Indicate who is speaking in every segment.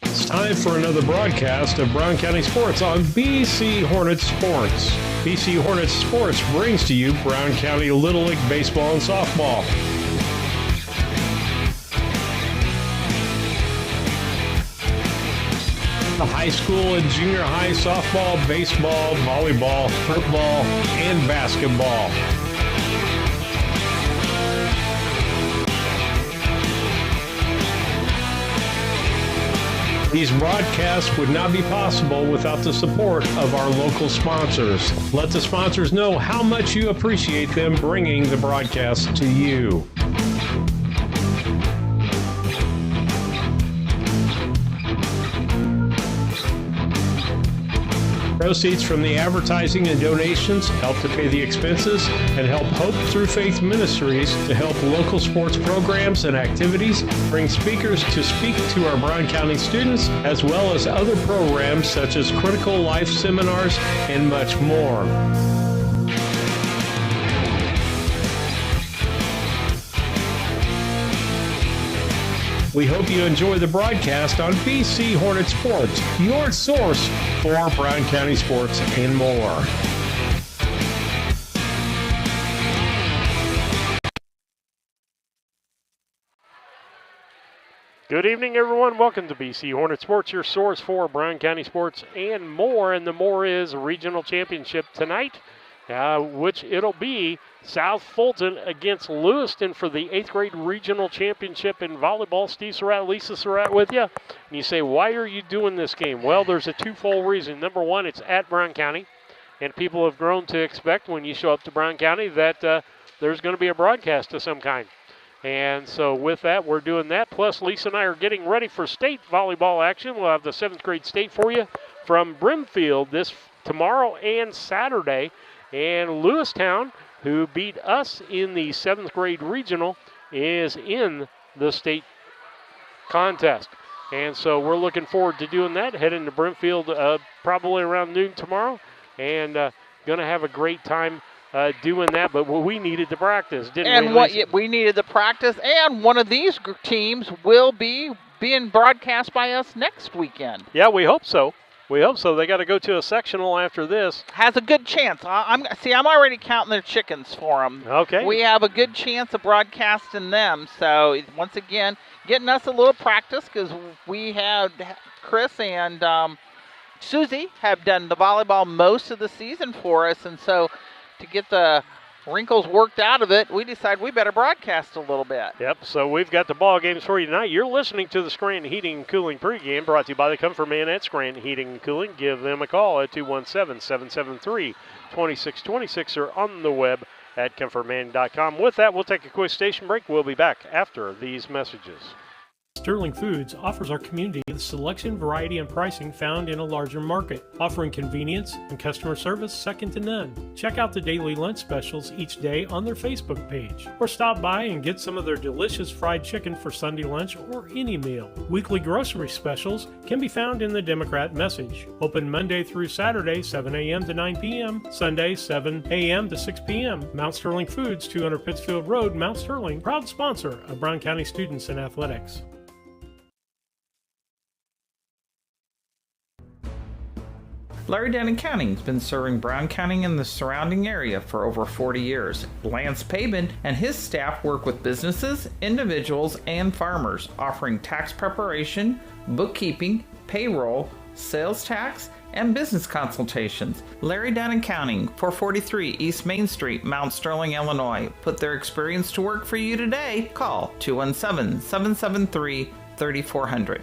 Speaker 1: It's time for another broadcast of Brown County Sports on BC Hornets Sports. BC Hornets Sports brings to you Brown County Little League Baseball and Softball. The high school and junior high softball, baseball, volleyball, football, and basketball. These broadcasts would not be possible without the support of our local sponsors. Let the sponsors know how much you appreciate them bringing the broadcast to you. Proceeds from the advertising and donations help to pay the expenses and help Hope Through Faith Ministries to help local sports programs and activities, bring speakers to speak to our Brown County students, as well as other programs such as Critical Life Seminars and much more. We hope you enjoy the broadcast on BC Hornet Sports, your source for Brown County sports and more.
Speaker 2: Good evening, everyone. Welcome to BC Hornet Sports, your source for Brown County sports and more. And the more is regional championship tonight, which it'll be South Fulton against Lewistown for the 8th grade regional championship in volleyball. Steve Surratt, Lisa Surratt with you. And you say, why are you doing this game? Well, there's a twofold reason. Number one, it's at Brown County, and people have grown to expect when you show up to Brown County that there's going to be a broadcast of some kind. And so with that, we're doing that. Plus, Lisa and I are getting ready for state volleyball action. We'll have the 7th grade state for you from Brimfield this tomorrow and Saturday. And Lewistown, who beat us in the 7th grade regional, is in the state contest. And so we're looking forward to doing that, heading to Brimfield probably around noon tomorrow, and going to have a great time doing that. But we needed to practice, didn't we?
Speaker 3: And we needed to practice, and one of these teams will be being broadcast by us next weekend.
Speaker 2: Yeah, we hope so. We hope so. They got to go to a sectional after this.
Speaker 3: Has a good chance. I'm already counting their chickens for them.
Speaker 2: Okay.
Speaker 3: We have a good chance of broadcasting them. So once again, getting us a little practice because we had Chris and Susie have done the volleyball most of the season for us, and so to get the wrinkles worked out of it, we decided we better broadcast a little bit.
Speaker 2: Yep, so we've got the ball games for you tonight. You're listening to the Scranton Heating and Cooling pregame, brought to you by the Comfort Man at Scranton Heating and Cooling. Give them a call at 217-773-2626 or on the web at comfortman.com. With that, we'll take a quick station break. We'll be back after these messages.
Speaker 1: Sterling Foods offers our community the selection, variety, and pricing found in a larger market, offering convenience and customer service second to none. Check out the daily lunch specials each day on their Facebook page, or stop by and get some of their delicious fried chicken for Sunday lunch or any meal. Weekly grocery specials can be found in the Democrat Message. Open Monday through Saturday, 7 a.m. to 9 p.m., Sunday, 7 a.m. to 6 p.m. Mount Sterling Foods, 200 Pittsfield Road, Mount Sterling, proud sponsor of Brown County students in athletics.
Speaker 4: Larry Down Accounting has been serving Brown County and the surrounding area for over 40 years. Lance Pabin and his staff work with businesses, individuals, and farmers, offering tax preparation, bookkeeping, payroll, sales tax, and business consultations. Larry Down Accounting, 443 East Main Street, Mount Sterling, Illinois. Put their experience to work for you today. Call 217-773-3400.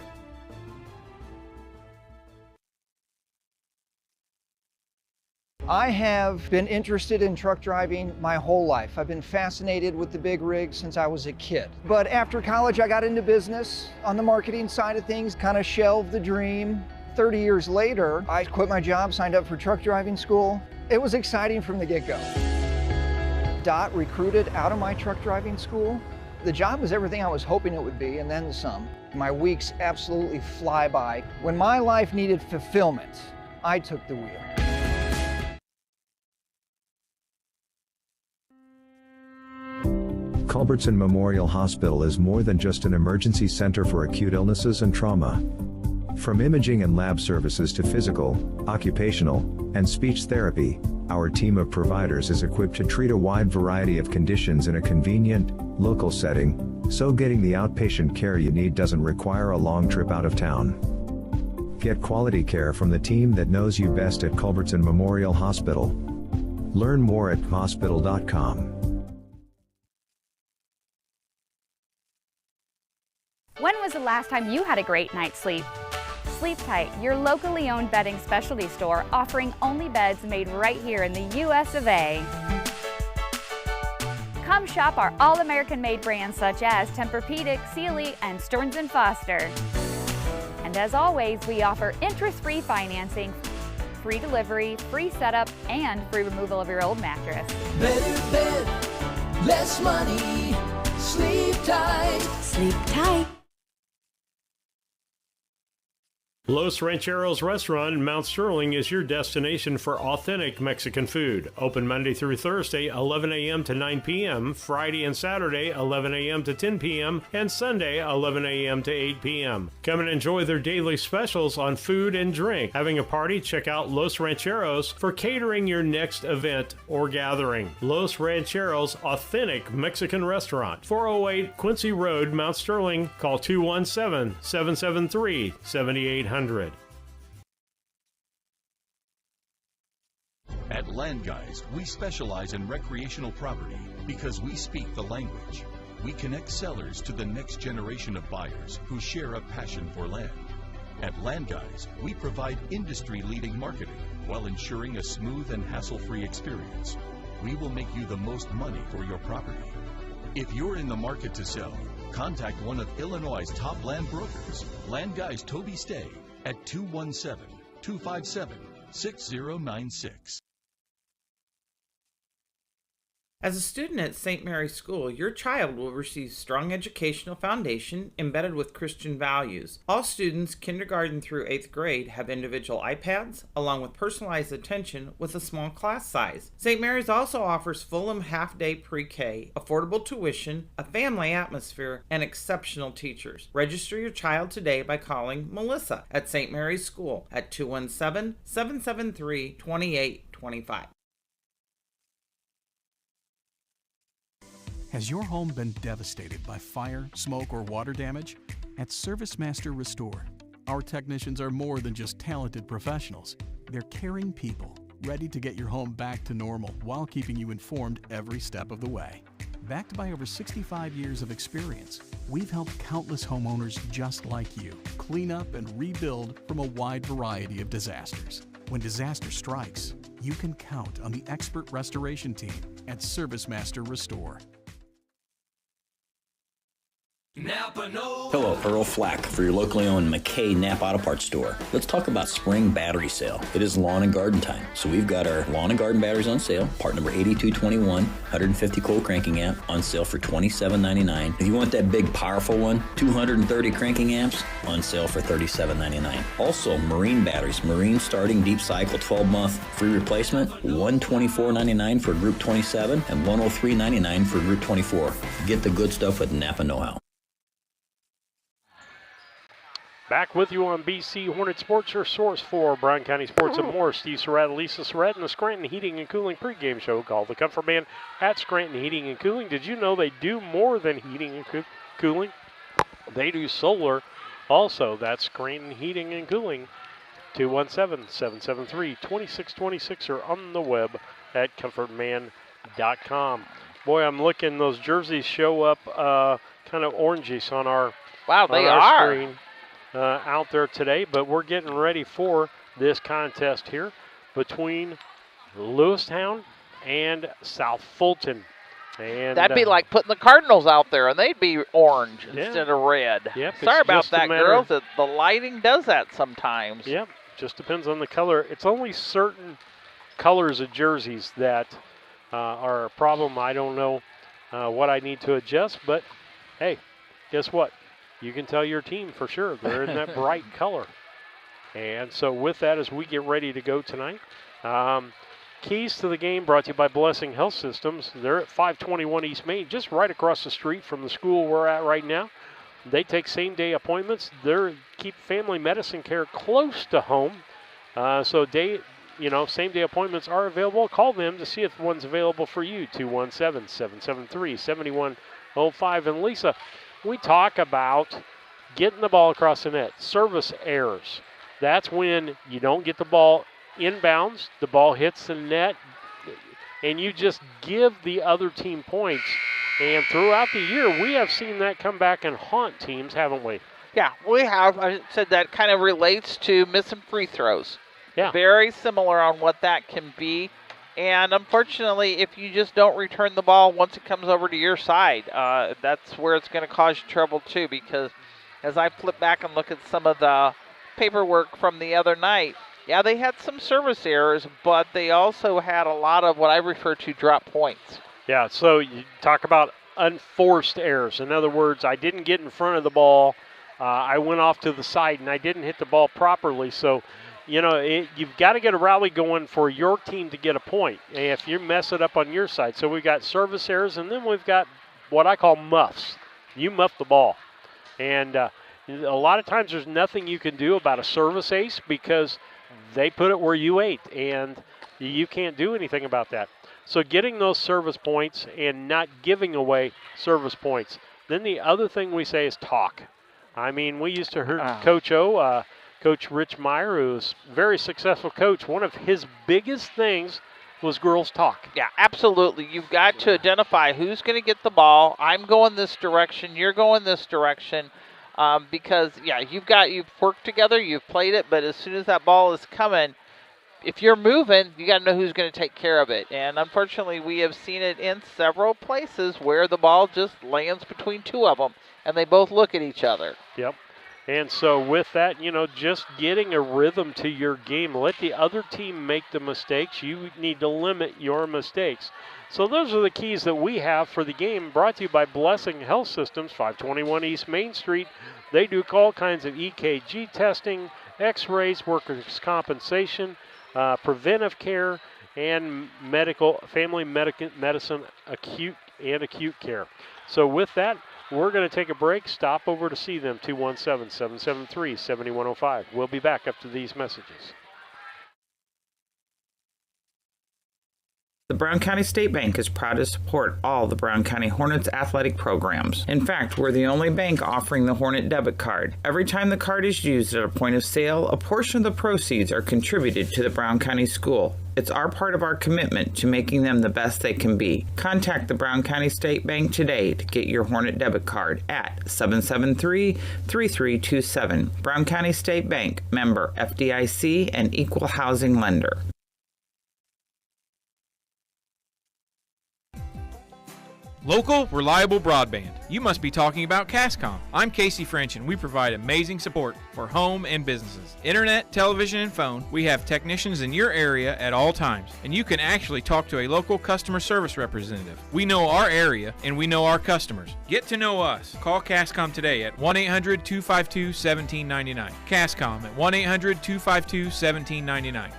Speaker 5: I have been interested in truck driving my whole life. I've been fascinated with the big rigs since I was a kid. But after college, I got into business on the marketing side of things, kind of shelved the dream. 30 years later, I quit my job, signed up for truck driving school. It was exciting from the get-go. Dot recruited out of my truck driving school. The job was everything I was hoping it would be, and then some. My weeks absolutely fly by. When my life needed fulfillment, I took the wheel.
Speaker 6: Culbertson Memorial Hospital is more than just an emergency center for acute illnesses and trauma. From imaging and lab services to physical, occupational, and speech therapy, our team of providers is equipped to treat a wide variety of conditions in a convenient, local setting, so getting the outpatient care you need doesn't require a long trip out of town. Get quality care from the team that knows you best at Culbertson Memorial Hospital. Learn more at hospital.com.
Speaker 7: When was the last time you had a great night's sleep? Sleep Tight, your locally owned bedding specialty store offering only beds made right here in the US of A. Come shop our all-American made brands such as Tempur-Pedic, Sealy, and Stearns & Foster. And as always, we offer interest-free financing, free delivery, free setup, and free removal of your old mattress.
Speaker 8: Better bed, less money, Sleep Tight.
Speaker 7: Sleep Tight.
Speaker 1: Los Rancheros Restaurant in Mount Sterling is your destination for authentic Mexican food. Open Monday through Thursday, 11 a.m. to 9 p.m., Friday and Saturday, 11 a.m. to 10 p.m., and Sunday, 11 a.m. to 8 p.m. Come and enjoy their daily specials on food and drink. Having a party? Check out Los Rancheros for catering your next event or gathering. Los Rancheros Authentic Mexican Restaurant, 408 Quincy Road, Mount Sterling. Call 217-773-7800.
Speaker 9: At Land Guys, we specialize in recreational property because we speak the language. We connect sellers to the next generation of buyers who share a passion for land. At Land Guys, we provide industry-leading marketing while ensuring a smooth and hassle-free experience. We will make you the most money for your property. If you're in the market to sell, contact one of Illinois' top land brokers, Land Guys Toby Stay, at 217-257-6096.
Speaker 4: As a student at St. Mary's School, your child will receive strong educational foundation embedded with Christian values. All students, kindergarten through 8th grade, have individual iPads, along with personalized attention with a small class size. St. Mary's also offers Fulham half-day pre-K, affordable tuition, a family atmosphere, and exceptional teachers. Register your child today by calling Melissa at St. Mary's School at 217-773-2825.
Speaker 10: Has your home been devastated by fire, smoke, or water damage? At ServiceMaster Restore, our technicians are more than just talented professionals. They're caring people, ready to get your home back to normal while keeping you informed every step of the way. Backed by over 65 years of experience, we've helped countless homeowners just like you clean up and rebuild from a wide variety of disasters. When disaster strikes, you can count on the expert restoration team at ServiceMaster Restore.
Speaker 11: Hello, Earl Flack for your locally owned McKay Napa Auto Parts store. Let's talk about spring battery sale. It is lawn and garden time, so we've got our lawn and garden batteries on sale. Part number 8221, 150 cold cranking amp on sale for $27.99. If you want that big powerful one, 230 cranking amps on sale for $37.99. Also, marine batteries, marine starting deep cycle 12-month free replacement, $124.99 for Group 27 and $103.99 for Group 24. Get the good stuff with Napa know-how.
Speaker 2: Back with you on BC Hornet Sports, your source for Bryan County sports and more. Steve Surratt, Lisa Surratt, and the Scranton Heating and Cooling pregame show called The Comfort Man at Scranton Heating and Cooling. Did you know they do more than heating and cooling? They do solar also. That's Scranton Heating and Cooling, 217-773-2626 or on the web at comfortman.com. Boy, I'm looking, those jerseys show up kind of orangish on our, screen. Out there today, but we're getting ready for this contest here between Lewistown and South Fulton. And
Speaker 3: that'd be like putting the Cardinals out there, and they'd be orange instead of red.
Speaker 2: Yep,
Speaker 3: Sorry about that, girls. The lighting does that sometimes.
Speaker 2: Yep, just depends on the color. It's only certain colors of jerseys that are a problem. I don't know what I need to adjust, but hey, guess what? You can tell your team for sure. They're in that bright color. And so with that, as we get ready to go tonight, keys to the game brought to you by Blessing Health Systems. They're at 521 East Main, just right across the street from the school we're at right now. They take same-day appointments. They keep family medicine care close to home. Same-day appointments are available. Call them to see if one's available for you, 217-773-7105. And Lisa, we talk about getting the ball across the net, service errors. That's when you don't get the ball inbounds, the ball hits the net, and you just give the other team points. And throughout the year, we have seen that come back and haunt teams, haven't we?
Speaker 3: Yeah, we have. I said that kind of relates to missing free throws.
Speaker 2: Yeah.
Speaker 3: Very similar on what that can be. And unfortunately, if you just don't return the ball once it comes over to your side, that's where it's going to cause you trouble too, because as I flip back and look at some of the paperwork from the other night, yeah, they had some service errors, but they also had a lot of what I refer to drop points.
Speaker 2: Yeah, so you talk about unforced errors. In other words, I didn't get in front of the ball. I went off to the side, and I didn't hit the ball properly. So, you've got to get a rally going for your team to get a point if you mess it up on your side. So we've got service errors, and then we've got what I call muffs. You muff the ball. And a lot of times there's nothing you can do about a service ace because they put it where you ate, and you can't do anything about that. So getting those service points and not giving away service points. Then the other thing we say is talk. I mean, we used to hear Coach O, Coach Rich Meyer, who was a very successful coach. One of his biggest things was girls talk.
Speaker 3: Yeah, absolutely. You've got to identify who's going to get the ball. I'm going this direction. You're going this direction. Because, you've worked together, you've played it, but as soon as that ball is coming, if you're moving, you got to know who's going to take care of it. And unfortunately, we have seen it in several places where the ball just lands between two of them, and they both look at each other.
Speaker 2: Yep. And so with that, just getting a rhythm to your game. Let the other team make the mistakes. You need to limit your mistakes. So those are the keys that we have for the game, brought to you by Blessing Health Systems, 521 East Main Street. They do all kinds of EKG testing, x-rays, workers' compensation, preventive care, and family medicine, acute care. So with that, we're going to take a break, stop over to see them, 217-773-7105. We'll be back after these messages.
Speaker 4: The Brown County State Bank is proud to support all the Brown County Hornets athletic programs. In fact, we're the only bank offering the Hornet debit card. Every time the card is used at a point of sale, a portion of the proceeds are contributed to the Brown County School. It's our part of our commitment to making them the best they can be. Contact the Brown County State Bank today to get your Hornet debit card at 773-3327. Brown County State Bank, member FDIC and equal housing lender.
Speaker 12: Local, reliable broadband. You must be talking about Cascom. I'm Casey French, and we provide amazing support for home and businesses. Internet, television, and phone. We have technicians in your area at all times, and you can actually talk to a local customer service representative. We know our area, and we know our customers. Get to know us. Call Cascom today at 1-800-252-1799. Cascom at 1-800-252-1799.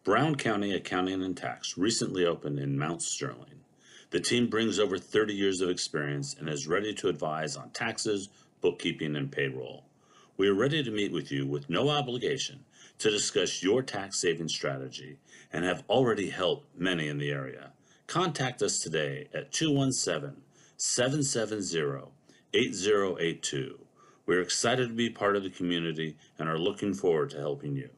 Speaker 13: Brown County Accounting and Tax recently opened in Mount Sterling. The team brings over 30 years of experience and is ready to advise on taxes, bookkeeping, and payroll. We are ready to meet with you with no obligation to discuss your tax saving strategy and have already helped many in the area. Contact us today at 217-770-8082. We're excited to be part of the community and are looking forward to helping you.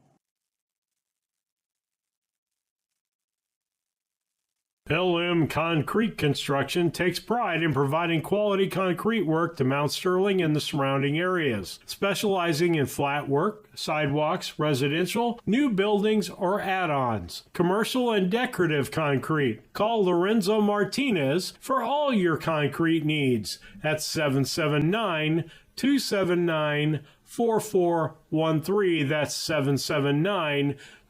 Speaker 1: LM Concrete Construction takes pride in providing quality concrete work to Mount Sterling and the surrounding areas, specializing in flat work, sidewalks, residential, new buildings, or add-ons, commercial and decorative concrete. Call Lorenzo Martinez for all your concrete needs at 779-279-4413. That's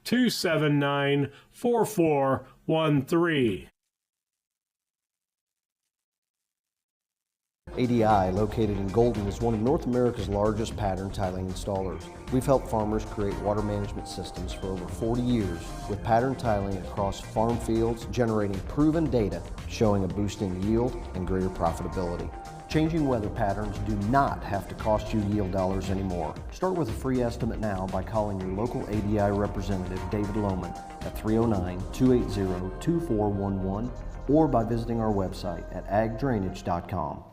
Speaker 1: 779-279-4413.
Speaker 14: ADI, located in Golden, is one of North America's largest pattern tiling installers. We've helped farmers create water management systems for over 40 years with pattern tiling across farm fields, generating proven data showing a boost in yield and greater profitability. Changing weather patterns do not have to cost you yield dollars anymore. Start with a free estimate now by calling your local ADI representative, David Lohman, at 309-280-2411 or by visiting our website at agdrainage.com.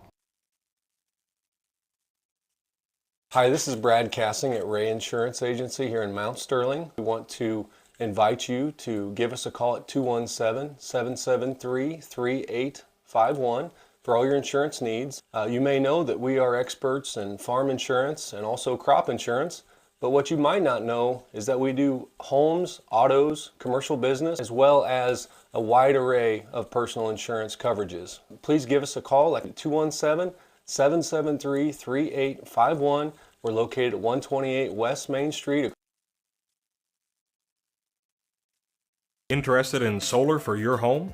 Speaker 15: Hi, this is Brad Cassing at Ray Insurance Agency here in Mount Sterling. We want to invite you to give us a call at 217-773-3851 for all your insurance needs. You may know that we are experts in farm insurance and also crop insurance, but what you might not know is that we do homes, autos, commercial business, as well as a wide array of personal insurance coverages. Please give us a call at 217-773-3851. We're located at 128 West Main Street.
Speaker 16: Interested in solar for your home?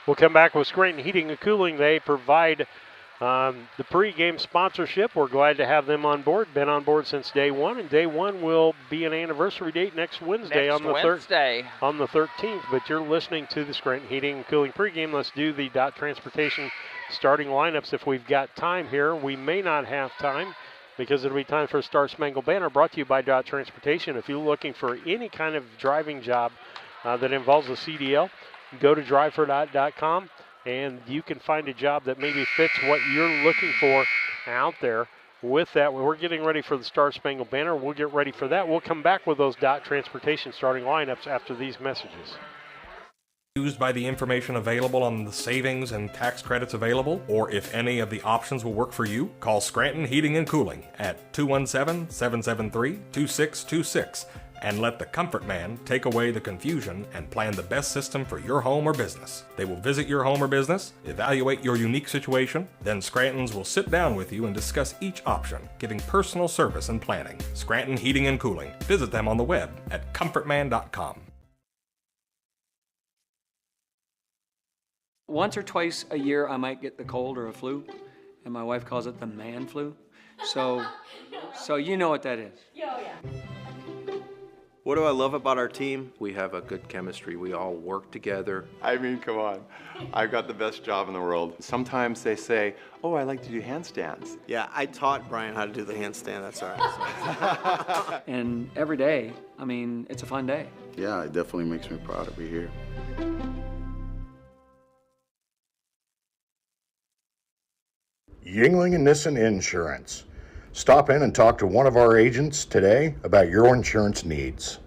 Speaker 2: We'll come back with Scranton Heating and Cooling. They provide the pregame sponsorship. We're glad to have them on board. Been on board since day one, and day one will be an anniversary date next Wednesday on the 13th. But you're listening to the Scranton Heating and Cooling pregame. Let's do the Dot Transportation starting lineups if we've got time here. We may not have time because it'll be time for a Star Spangled Banner brought to you by Dot Transportation. If you're looking for any kind of driving job that involves a CDL, go to drivefor.com and you can find a job that maybe fits what you're looking for out there. With that, we're getting ready for the Star Spangled Banner. We'll get ready for that. We'll come back with those Dot Transportation starting lineups after these messages.
Speaker 16: Used by the information available on the savings and tax credits available, or if any of the options will work for you, call Scranton Heating and Cooling at 217-773-2626 and let the Comfort Man take away the confusion and plan the best system for your home or business. They will visit your home or business, evaluate your unique situation, then Scranton's will sit down with you and discuss each option, giving personal service and planning. Scranton Heating and Cooling. Visit them on the web at comfortman.com.
Speaker 17: Once or twice a year, I might get the cold or a flu, and my wife calls it the man flu. So you know what that is.
Speaker 18: Yeah. What do I love about our team? We have a good chemistry. We all work together.
Speaker 19: I mean, come on. I've got the best job in the world. Sometimes they say, oh, I like to do handstands.
Speaker 18: Yeah, I taught Brian how to do the handstand. That's all right.
Speaker 17: And every day, I mean, it's a fun day.
Speaker 20: Yeah, it definitely makes me proud to be here.
Speaker 21: Yingling and Nissen Insurance. Stop in and talk to one of our agents today about your insurance needs.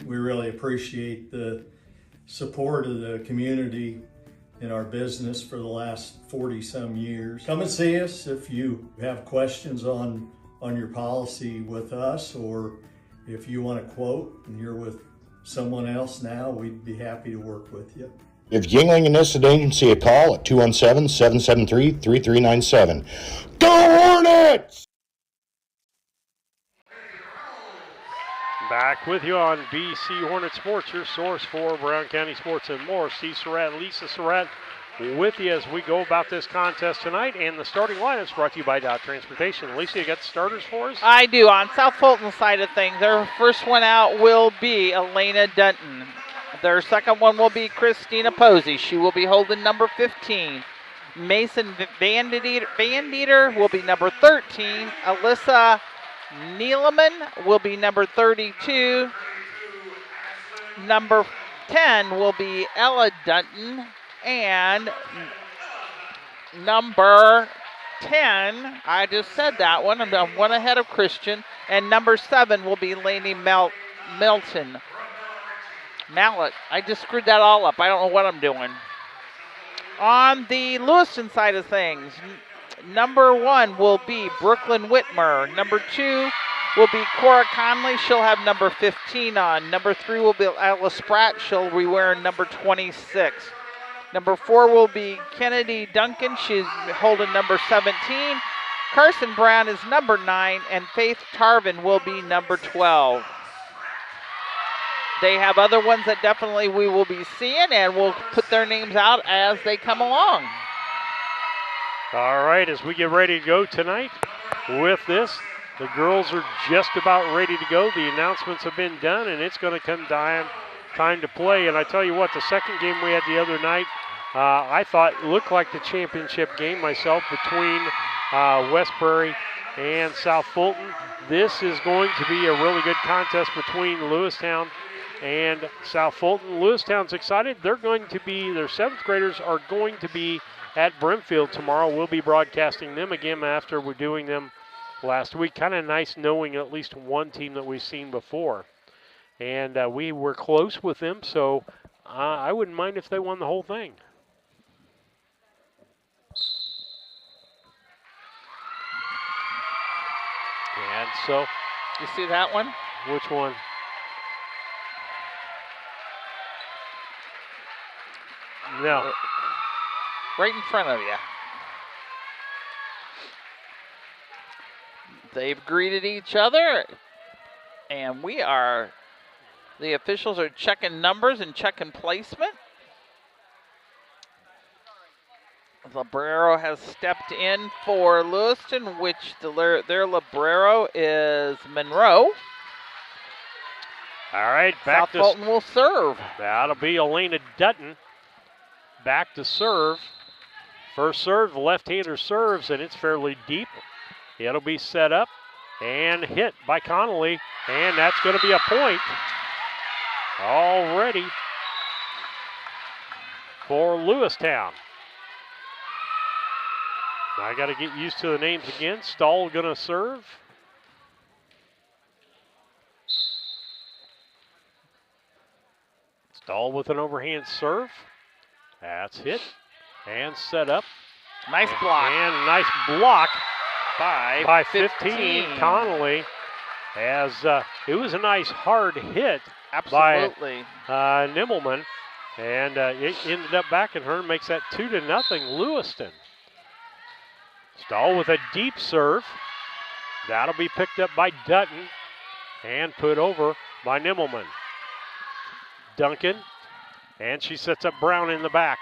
Speaker 22: We really appreciate the support of the community in our business for the last 40-some years. Come and see us if you have questions on your policy with us, or if you want a quote and you're with someone else now, we'd be happy to work with you.
Speaker 21: Give Yingling and Nissen Agency a call at 217-773-3397. Go Hornets!
Speaker 2: Back with you on BC Hornet Sports, your source for Brown County sports and more. Steve Surratt, Lisa Surratt with you as we go about this contest tonight. And the starting lineups brought to you by Dot Transportation. Lisa, you got the starters for us?
Speaker 3: I do. On South Fulton side of things, their first one out will be Elena Dunton. Their second one will be Christina Posey. She will be holding number 15. Mason Van Dieter will be number 13. Alyssa Neeleman will be number 32. Number 10 will be Ella Dunton. And number 10, I just said that one. I'm one ahead of Christian. And number 7 will be Lainey Milton. Mallet. I just screwed that all up. I don't know what I'm doing. On the Lewiston side of things, number 1 will be Brooklyn Whitmer. Number 2 will be Cora Conley. She'll have number 15 on. Number 3 will be Alice Spratt. She'll be wearing number 26. Number 4 will be Kennedy Duncan. She's holding number 17. Carson Brown is number 9, and Faith Tarvin will be number 12. they have other ones that definitely we will be seeing, and we'll put their names out as they come along.
Speaker 2: All right, as we get ready to go tonight with this, the girls are just about ready to go. The announcements have been done, and it's going to come time to play. And I tell you what, the second game we had the other night, I thought looked like the championship game myself between West Prairie and South Fulton. This is going to be a really good contest between Lewistown and South Fulton. Lewistown's excited. They're going to be, their 7th graders are going to be at Brimfield tomorrow. We'll be broadcasting them again after we're doing them last week. Kind of nice knowing at least one team that we've seen before. And we were close with them, so I wouldn't mind if they won the whole thing. And so.
Speaker 3: You see that one?
Speaker 2: Which one? No.
Speaker 3: Right in front of you. They've greeted each other, and the officials are checking numbers and checking placement. Librero has stepped in for Lewiston, which their Librero is Monroe.
Speaker 2: All right,
Speaker 3: South Fulton will serve.
Speaker 2: That'll be Elena Dutton. Back to serve. First serve, the left-hander serves, and it's fairly deep. It'll be set up and hit by Connolly, and that's going to be a point already for Lewistown. I got to get used to the names again. Stahl going to serve. Stahl with an overhand serve. That's hit and set up.
Speaker 3: Nice block.
Speaker 2: And a nice block
Speaker 3: by
Speaker 2: 15. Connolly, as it was a nice hard hit
Speaker 3: Absolutely.
Speaker 2: by Nimmelman. And it ended up backing her, makes that 2-0 Lewiston. Stahl with a deep serve. That'll be picked up by Dutton and put over by Nimmelman. Duncan, and she sets up Brown in the back.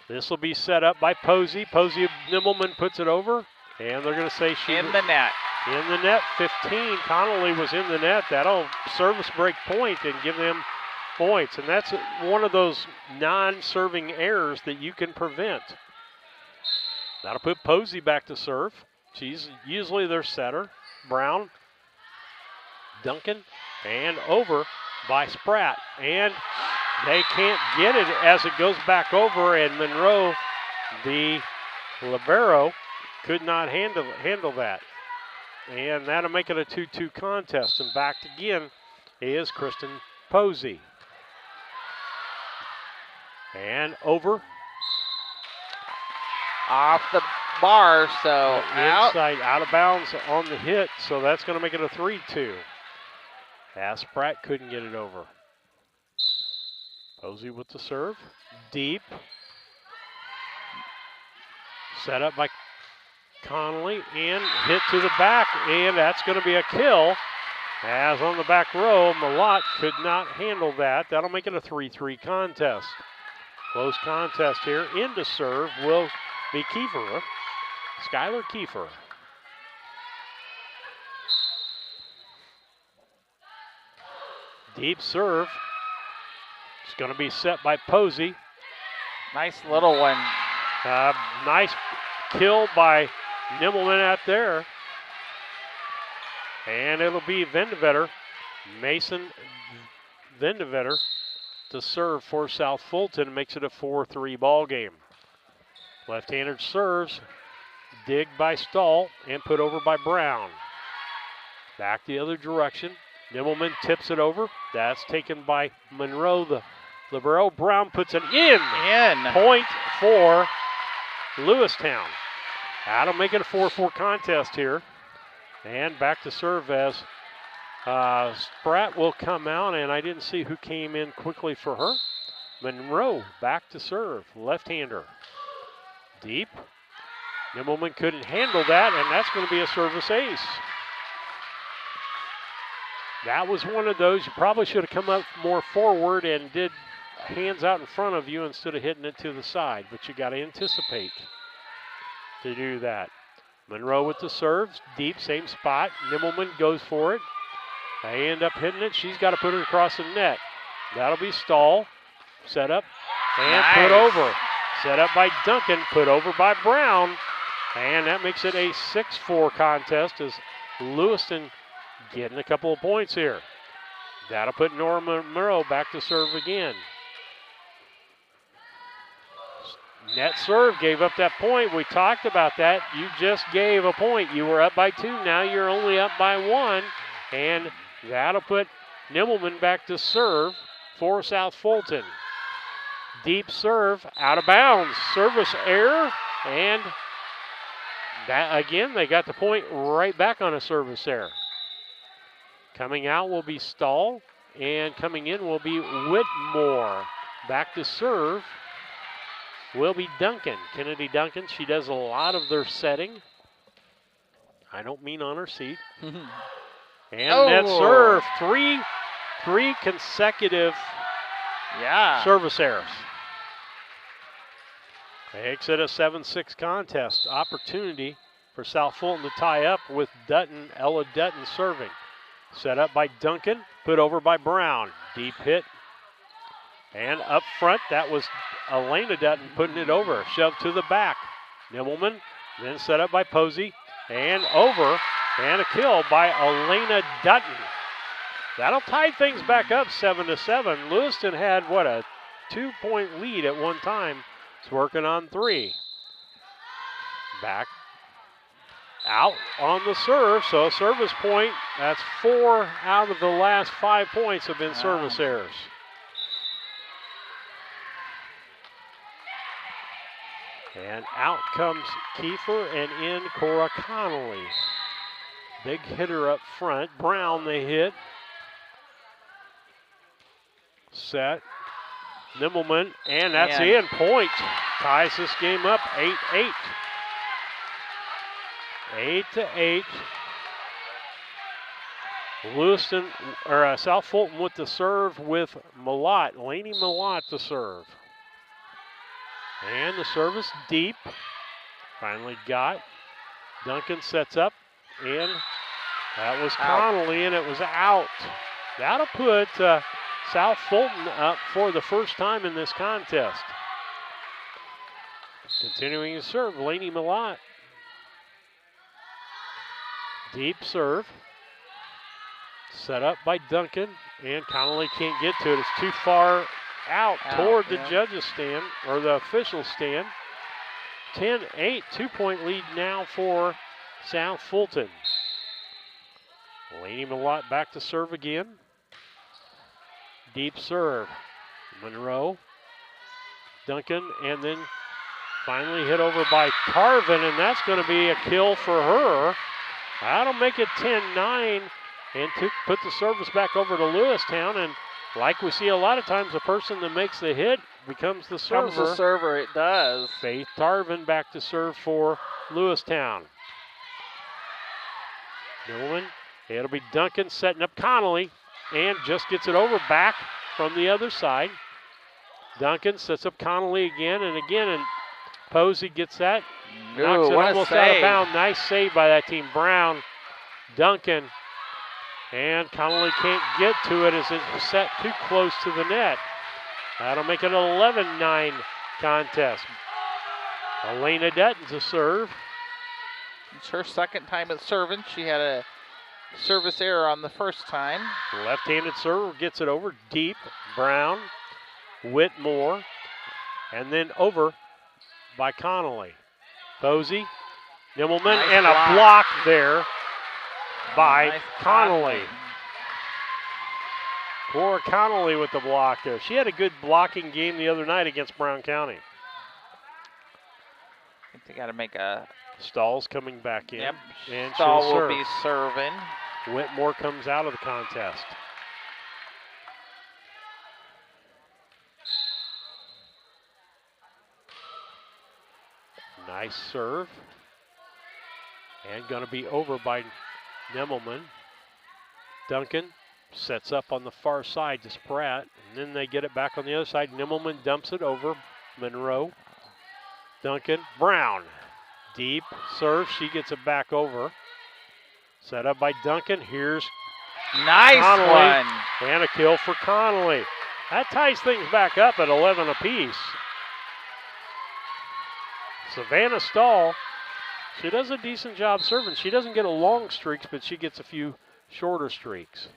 Speaker 2: This will be set up by Posey. Posey, Nimmelman puts it over, and they're going to say she
Speaker 3: in the net.
Speaker 2: In the net, 15. Connolly was in the net. That'll service break point and give them points, and that's one of those non-serving errors that you can prevent. That'll put Posey back to serve. She's usually their setter. Brown, Duncan, and over by Spratt. And they can't get it as it goes back over, and Monroe, the libero, could not handle that. And that'll make it a 2-2 contest. And back again is Kristen Posey. And over.
Speaker 3: Off the bar, so
Speaker 2: inside, out of bounds on the hit, so that's going to make it a 3-2. As Pratt couldn't get it over. Posey with the serve, deep. Set up by Connolly and hit to the back, and that's going to be a kill. As on the back row, Malott could not handle that. That'll make it a 3-3 contest. Close contest here. Into serve will be Kiefer, Skylar Kiefer. Deep serve. It's going to be set by Posey.
Speaker 3: Nice little one.
Speaker 2: Nice kill by Nimmelman out there. And it'll be Vendevetter, Mason Vendevetter, to serve for South Fulton. Makes it a 4-3 ball game. Left-handed serves, dig by Stahl and put over by Brown. Back the other direction. Nimmelman tips it over. That's taken by Monroe, the libero. Brown puts it in. Point for Lewistown. That'll make it a 4-4 contest here. And back to serve as Spratt will come out, and I didn't see who came in quickly for her. Monroe back to serve, left-hander. Deep. Nimmelman couldn't handle that, and that's going to be a service ace. That was one of those. You probably should have come up more forward and did hands out in front of you instead of hitting it to the side, but you got to anticipate to do that. Monroe with the serves, deep, same spot. Nimmelman goes for it. They end up hitting it. She's got to put it across the net. That'll be Stahl. Set up and put over. Set up by Duncan, put over by Brown. And that makes it a 6-4 contest as Lewiston getting a couple of points here. That'll put Norma Monroe back to serve again. Net serve gave up that point. We talked about that. You just gave a point. You were up by 2. Now you're only up by 1. And that'll put Nimmelman back to serve for South Fulton. Deep serve, out of bounds. Service error. And that again, they got the point right back on a service error. Coming out will be Stahl. And coming in will be Whitmore. Back to serve will be Duncan. Kennedy Duncan, she does a lot of their setting. I don't mean on her seat. And net serve, three consecutive service errors. Makes it a 7-6 contest. Opportunity for South Fulton to tie up with Dutton, Ella Dutton serving. Set up by Duncan, put over by Brown. Deep hit. And up front, that was Elena Dutton putting it over. Shoved to the back. Nimmelman, then set up by Posey. And over. And a kill by Elena Dutton. That'll tie things back up 7-7. Lewiston had, what, a 2-point lead at one time. It's working on 3. Back out on the serve. So a service point. That's 4 out of the last 5 points have been service errors. And out comes Kiefer and in Cora Connolly. Big hitter up front. Brown they hit. Set. Nimmelman, and that's in. Point. Ties this game up 8-8. 8-8. Lewiston, or South Fulton with the serve with Malott. Laney Malott to serve. And the service deep. Finally got. Duncan sets up, and that was Connolly, and it was out. That'll put South Fulton up for the first time in this contest. Continuing to serve, Laney Malott. Deep serve. Set up by Duncan, and Connolly can't get to it. It's too far out toward the judges' stand, or the official stand. 10-8, 2-point lead now for South Fulton. Laney Malott back to serve again. Deep serve. Monroe. Duncan, and then finally hit over by Tarvin, and that's going to be a kill for her. That'll make it 10-9, and to put the service back over to Lewistown, and like we see a lot of times, the person that makes the hit becomes the server.
Speaker 3: Becomes the server, it does.
Speaker 2: Faith Tarvin back to serve for Lewistown. Nolan, it'll be Duncan setting up Connolly, and just gets it over back from the other side. Duncan sets up Connolly again, and Posey gets that. Knocks it almost out of bounds. Nice save by that team. Brown, Duncan, and Connolly can't get to it as it's set too close to the net. That'll make it an 11-9 contest. Elena Dutton to serve.
Speaker 3: It's her second time at serving. She had a service error on the first time.
Speaker 2: Left-handed server gets it over deep. Brown, Whitmore, and then over by Connolly. Posey, Nimmelman, and a block there by Connolly. Cora Connolly with the block there. She had a good blocking game the other night against Brown County.
Speaker 3: I think they got to make a...
Speaker 2: Stahl's coming back in.
Speaker 3: Yep,
Speaker 2: and
Speaker 3: Stahl will be serving.
Speaker 2: Whitmore comes out of the contest. Nice serve. And going to be over by Nimmelman. Duncan Sets up on the far side to Spratt, and then they get it back on the other side. Nimmelman dumps it over Monroe. Duncan, Brown. Deep serve, she gets it back over. Set up by Duncan. Here's
Speaker 3: nice
Speaker 2: Connolly,
Speaker 3: one.
Speaker 2: and a kill for Connolly. That ties things back up at 11 apiece. Savannah Stahl, she does a decent job serving. She doesn't get a long streaks, but she gets a few shorter streaks.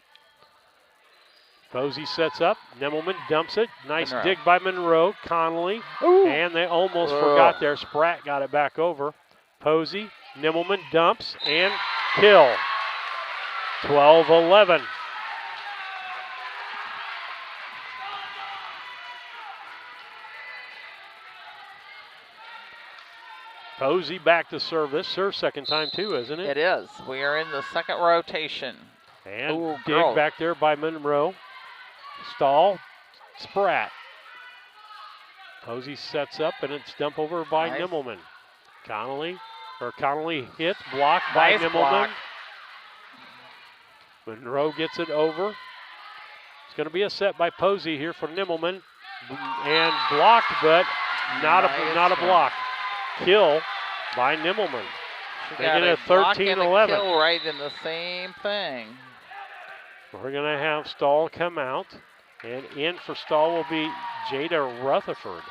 Speaker 2: Posey sets up. Nimmelman dumps it. Nice
Speaker 3: Monroe.
Speaker 2: dig by Monroe. Connolly.
Speaker 3: Ooh.
Speaker 2: And they almost
Speaker 3: Whoa.
Speaker 2: forgot there. Spratt got it back over. Posey. Nimmelman dumps and kill. 12-11. Posey back to service. Her second time too, isn't it?
Speaker 3: It is. We are in the second rotation.
Speaker 2: And
Speaker 3: Ooh,
Speaker 2: dig
Speaker 3: girl.
Speaker 2: back there by Monroe. Stahl, Spratt. Posey sets up and it's dumped over by
Speaker 3: Nice.
Speaker 2: Nimmelman. Connolly hits, blocked by
Speaker 3: Nice
Speaker 2: Nimmelman.
Speaker 3: block.
Speaker 2: Monroe gets it over. It's going to be a set by Posey here for Nimmelman. And blocked, but not a block. Kill by Nimmelman.
Speaker 3: She
Speaker 2: They
Speaker 3: got
Speaker 2: get a
Speaker 3: block and a
Speaker 2: 13-11.
Speaker 3: kill right in the same thing.
Speaker 2: We're going to have Stahl come out. And in for Stahl will be Jada Rutherford.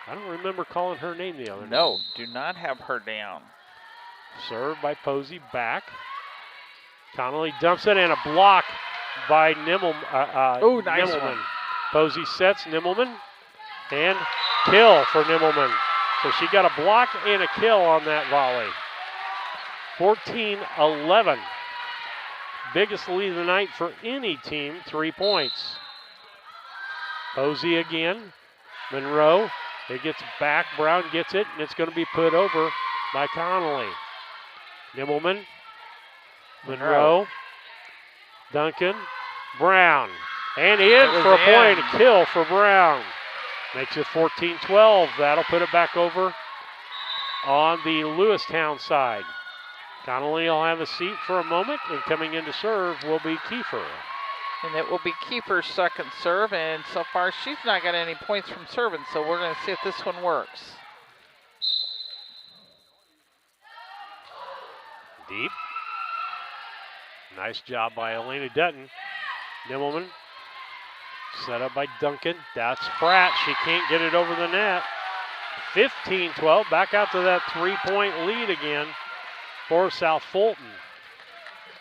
Speaker 2: I don't remember calling her name the other night.
Speaker 3: No, do not have her down.
Speaker 2: Served by Posey back. Connolly dumps it and a block by Nimmelman.
Speaker 3: Ooh, nice
Speaker 2: Nimmelman.
Speaker 3: one.
Speaker 2: Posey sets Nimmelman and kill for Nimmelman. So she got a block and a kill on that volley. 14-11. Biggest lead of the night for any team, 3 points. Posey again. Monroe. It gets back. Brown gets it, and it's going to be put over by Connolly. Nimmelman. Monroe. Duncan. Brown. And in for a point, a kill for Brown. Makes it 14-12. That'll put it back over on the Lewistown side. Connolly will have a seat for a moment, and coming in to serve will be Kiefer.
Speaker 3: And it will be Kiefer's second serve, and so far she's not got any points from serving, so we're going to see if this one works.
Speaker 2: Deep. Nice job by Elena Dutton. Nimmelman. Set up by Duncan. That's Spratt. She can't get it over the net. 15-12. Back out to that 3-point lead again for South Fulton.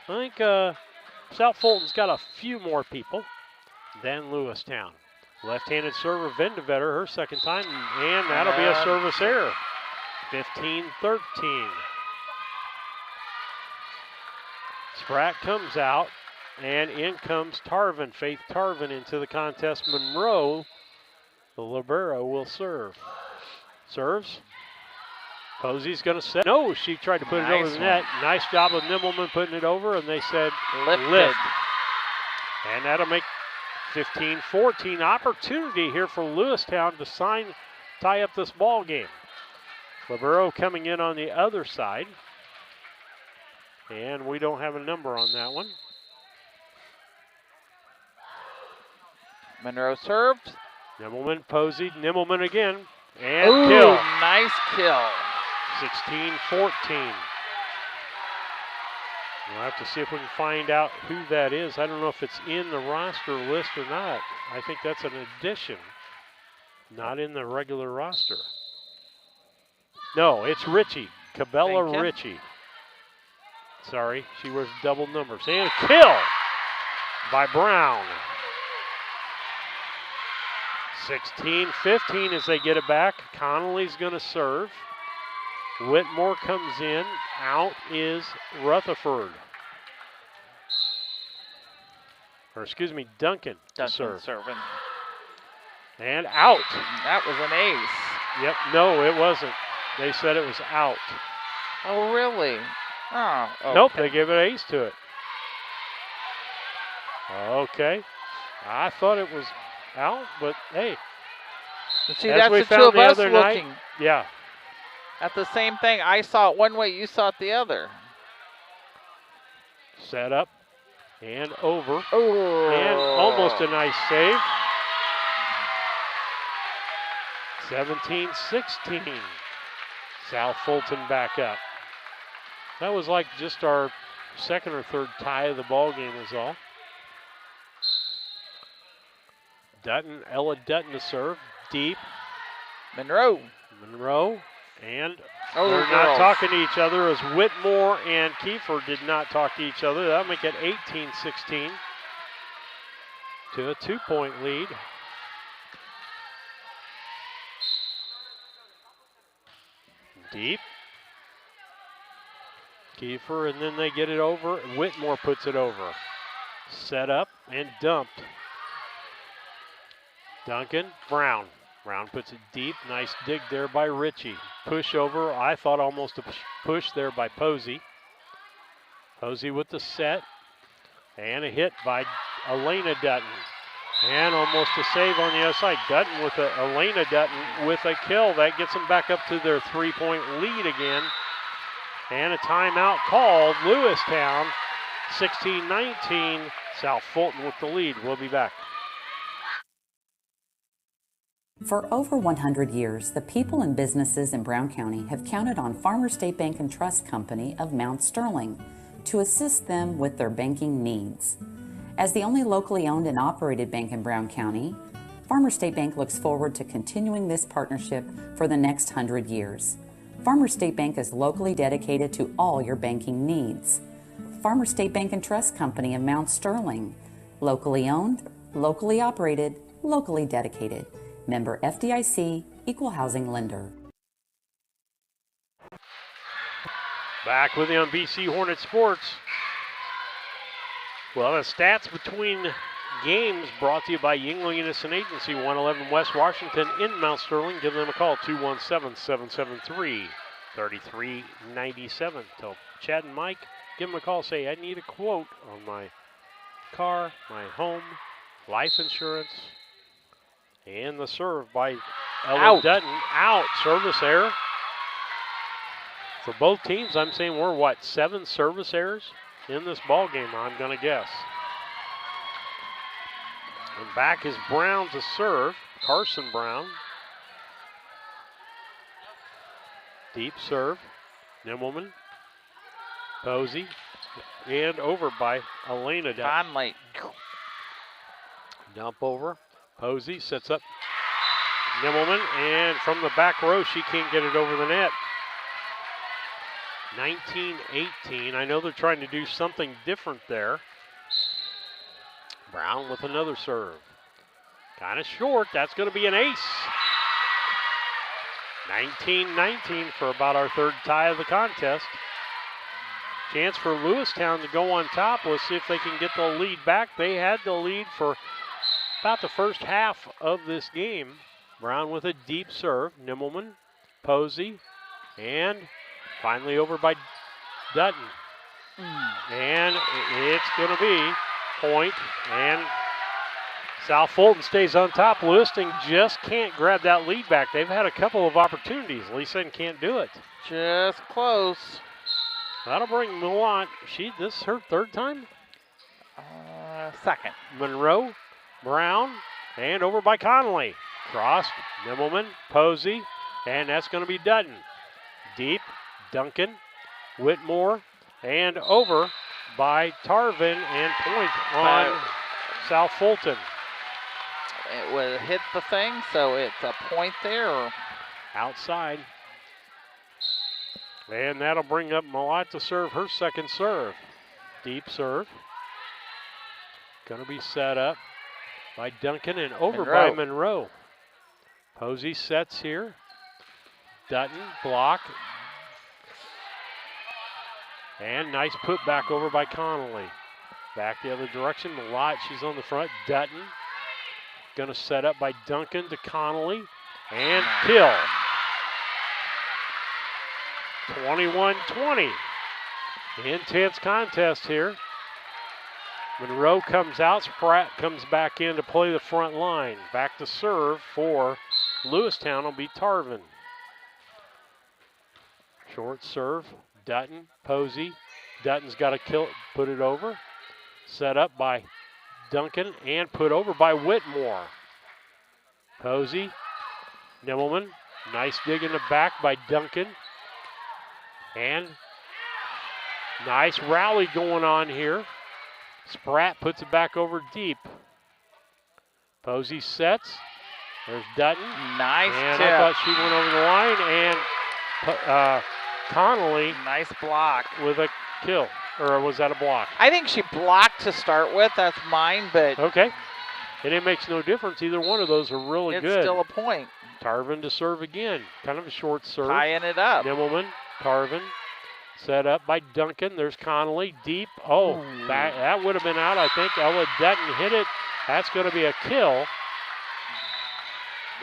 Speaker 2: I think South Fulton's got a few more people than Lewistown. Left-handed server Vendevetter, her second time, and that'll be a service error. 15-13. Spratt comes out, and in comes Tarvin, Faith Tarvin into the contest. Monroe, the libero, will serve. Serves. Posey's going to set. No, she tried to put it over the net. Nice job of Nimmelman putting it over, and they said lift. And that'll make 15-14. Opportunity here for Lewistown to tie up this ball game. Libero coming in on the other side. And we don't have a number on that one.
Speaker 3: Monroe served.
Speaker 2: Nimmelman, Posey, Nimmelman again. And
Speaker 3: Ooh,
Speaker 2: kill.
Speaker 3: Nice kill.
Speaker 2: 16-14. We'll have to see if we can find out who that is. I don't know if it's in the roster list or not. I think that's an addition, not in the regular roster. No, it's Ritchie, Cabela Ritchie. Sorry, she wears double numbers. And a kill by Brown. 16-15 as they get it back. Connolly's going to serve. Whitmore comes in. Out is Rutherford. Or excuse me, Duncan to serve.
Speaker 3: Serving.
Speaker 2: And out.
Speaker 3: That was an ace.
Speaker 2: Yep, no, it wasn't. They said it was out.
Speaker 3: Oh, really? Oh, okay.
Speaker 2: Nope, they gave an ace to it. Okay. I thought it was out, but hey.
Speaker 3: See, that's the two of us looking.
Speaker 2: Yeah.
Speaker 3: At the same thing. I saw it one way, you saw it the other.
Speaker 2: Set up. And over. And almost a nice save. 17-16. South Fulton back up. That was like just our second or third tie of the ball game is all. Ella Dutton to serve. Deep.
Speaker 3: Monroe.
Speaker 2: And
Speaker 3: Oh,
Speaker 2: they're
Speaker 3: girls.
Speaker 2: not talking to each other as Whitmore and Kiefer did not talk to each other. That'll make it 18-16 to a 2-point lead. Deep. Kiefer, and then they get it over. Whitmore puts it over. Set up and dumped. Duncan, Brown. Brown puts it deep. Nice dig there by Ritchie. Push over. I thought almost a push there by Posey. Posey with the set. And a hit by Elena Dutton. And almost a save on the other side. Dutton with Elena Dutton with a kill. That gets them back up to their 3-point lead again. And a timeout called. Lewistown, 16-19. South Fulton with the lead. We'll be back.
Speaker 5: For over 100 years, the people and businesses in Brown County have counted on Farmers State Bank and Trust Company of Mount Sterling to assist them with their banking needs. As the only locally owned and operated bank in Brown County, Farmers State Bank looks forward to continuing this partnership for the next 100 years. Farmers State Bank is locally dedicated to all your banking needs. Farmers State Bank and Trust Company of Mount Sterling, locally owned, locally operated, locally dedicated. Member FDIC, Equal Housing Lender.
Speaker 2: Back with you on BC Hornet Sports. Well, the stats between games brought to you by Yingling Innocent Agency, 111 West Washington in Mount Sterling. Give them a call, 217-773-3397. Tell Chad and Mike, give them a call. Say, I need a quote on my car, my home, life insurance. And the serve by Ella Dutton. Out. Service error. For both teams, I'm saying we're, 7 service errors in this ball game, I'm going to guess. And back is Brown to serve. Carson Brown. Deep serve. Nimmelman. Posey. And over by Elena Dutton.
Speaker 3: Conley.
Speaker 2: Dump over. Posey sets up Nimmelman, and from the back row, she can't get it over the net. 19-18. I know they're trying to do something different there. Brown with another serve. Kind of short. That's going to be an ace. 19-19 for about our third tie of the contest. Chance for Lewistown to go on top. We'll see if they can get the lead back. They had the lead for about the first half of this game. Brown with a deep serve. Nimmelman, Posey, and finally over by Dutton. And it's going to be point, and South Fulton stays on top. Lewiston just can't grab that lead back. They've had a couple of opportunities. Lewiston can't do it.
Speaker 3: Just close.
Speaker 2: That'll bring Millant. This is her third time?
Speaker 3: Second.
Speaker 2: Monroe. Brown, and over by Connolly. Crossed, Nimmelman, Posey, and that's going to be Dutton. Deep, Duncan, Whitmore, and over by Tarvin, and point on South Fulton.
Speaker 3: It would hit the thing, so it's a point there.
Speaker 2: Outside. And that'll bring up Millat to serve her second serve. Deep serve. Going to be set up by Duncan and over by Monroe. Posey sets here. Dutton, block. And nice put back over by Connolly. Back the other direction. Millat, she's on the front. Dutton. Going to set up by Duncan to Connolly. And kill. 21-20. Intense contest here. Monroe comes out, Spratt comes back in to play the front line. Back to serve for Lewistown will be Tarvin. Short serve, Dutton, Posey. Dutton's got to put it over. Set up by Duncan and put over by Whitmore. Posey, Nimmelman, nice dig in the back by Duncan. And nice rally going on here. Spratt puts it back over deep. Posey sets. There's Dutton.
Speaker 3: Nice
Speaker 2: and
Speaker 3: tip.
Speaker 2: I thought she went over the line. And Connolly.
Speaker 3: Nice block.
Speaker 2: With a kill. Or was that a block?
Speaker 3: I think she blocked to start with. That's mine, but.
Speaker 2: Okay. And it makes no difference. Either one of those are really good.
Speaker 3: It's still a point.
Speaker 2: Tarvin to serve again. Kind of a short serve.
Speaker 3: Tying it up.
Speaker 2: Nimmelman, Tarvin. Set up by Duncan. There's Connolly deep. Oh, that would have been out, I think. Ella Dutton hit it. That's going to be a kill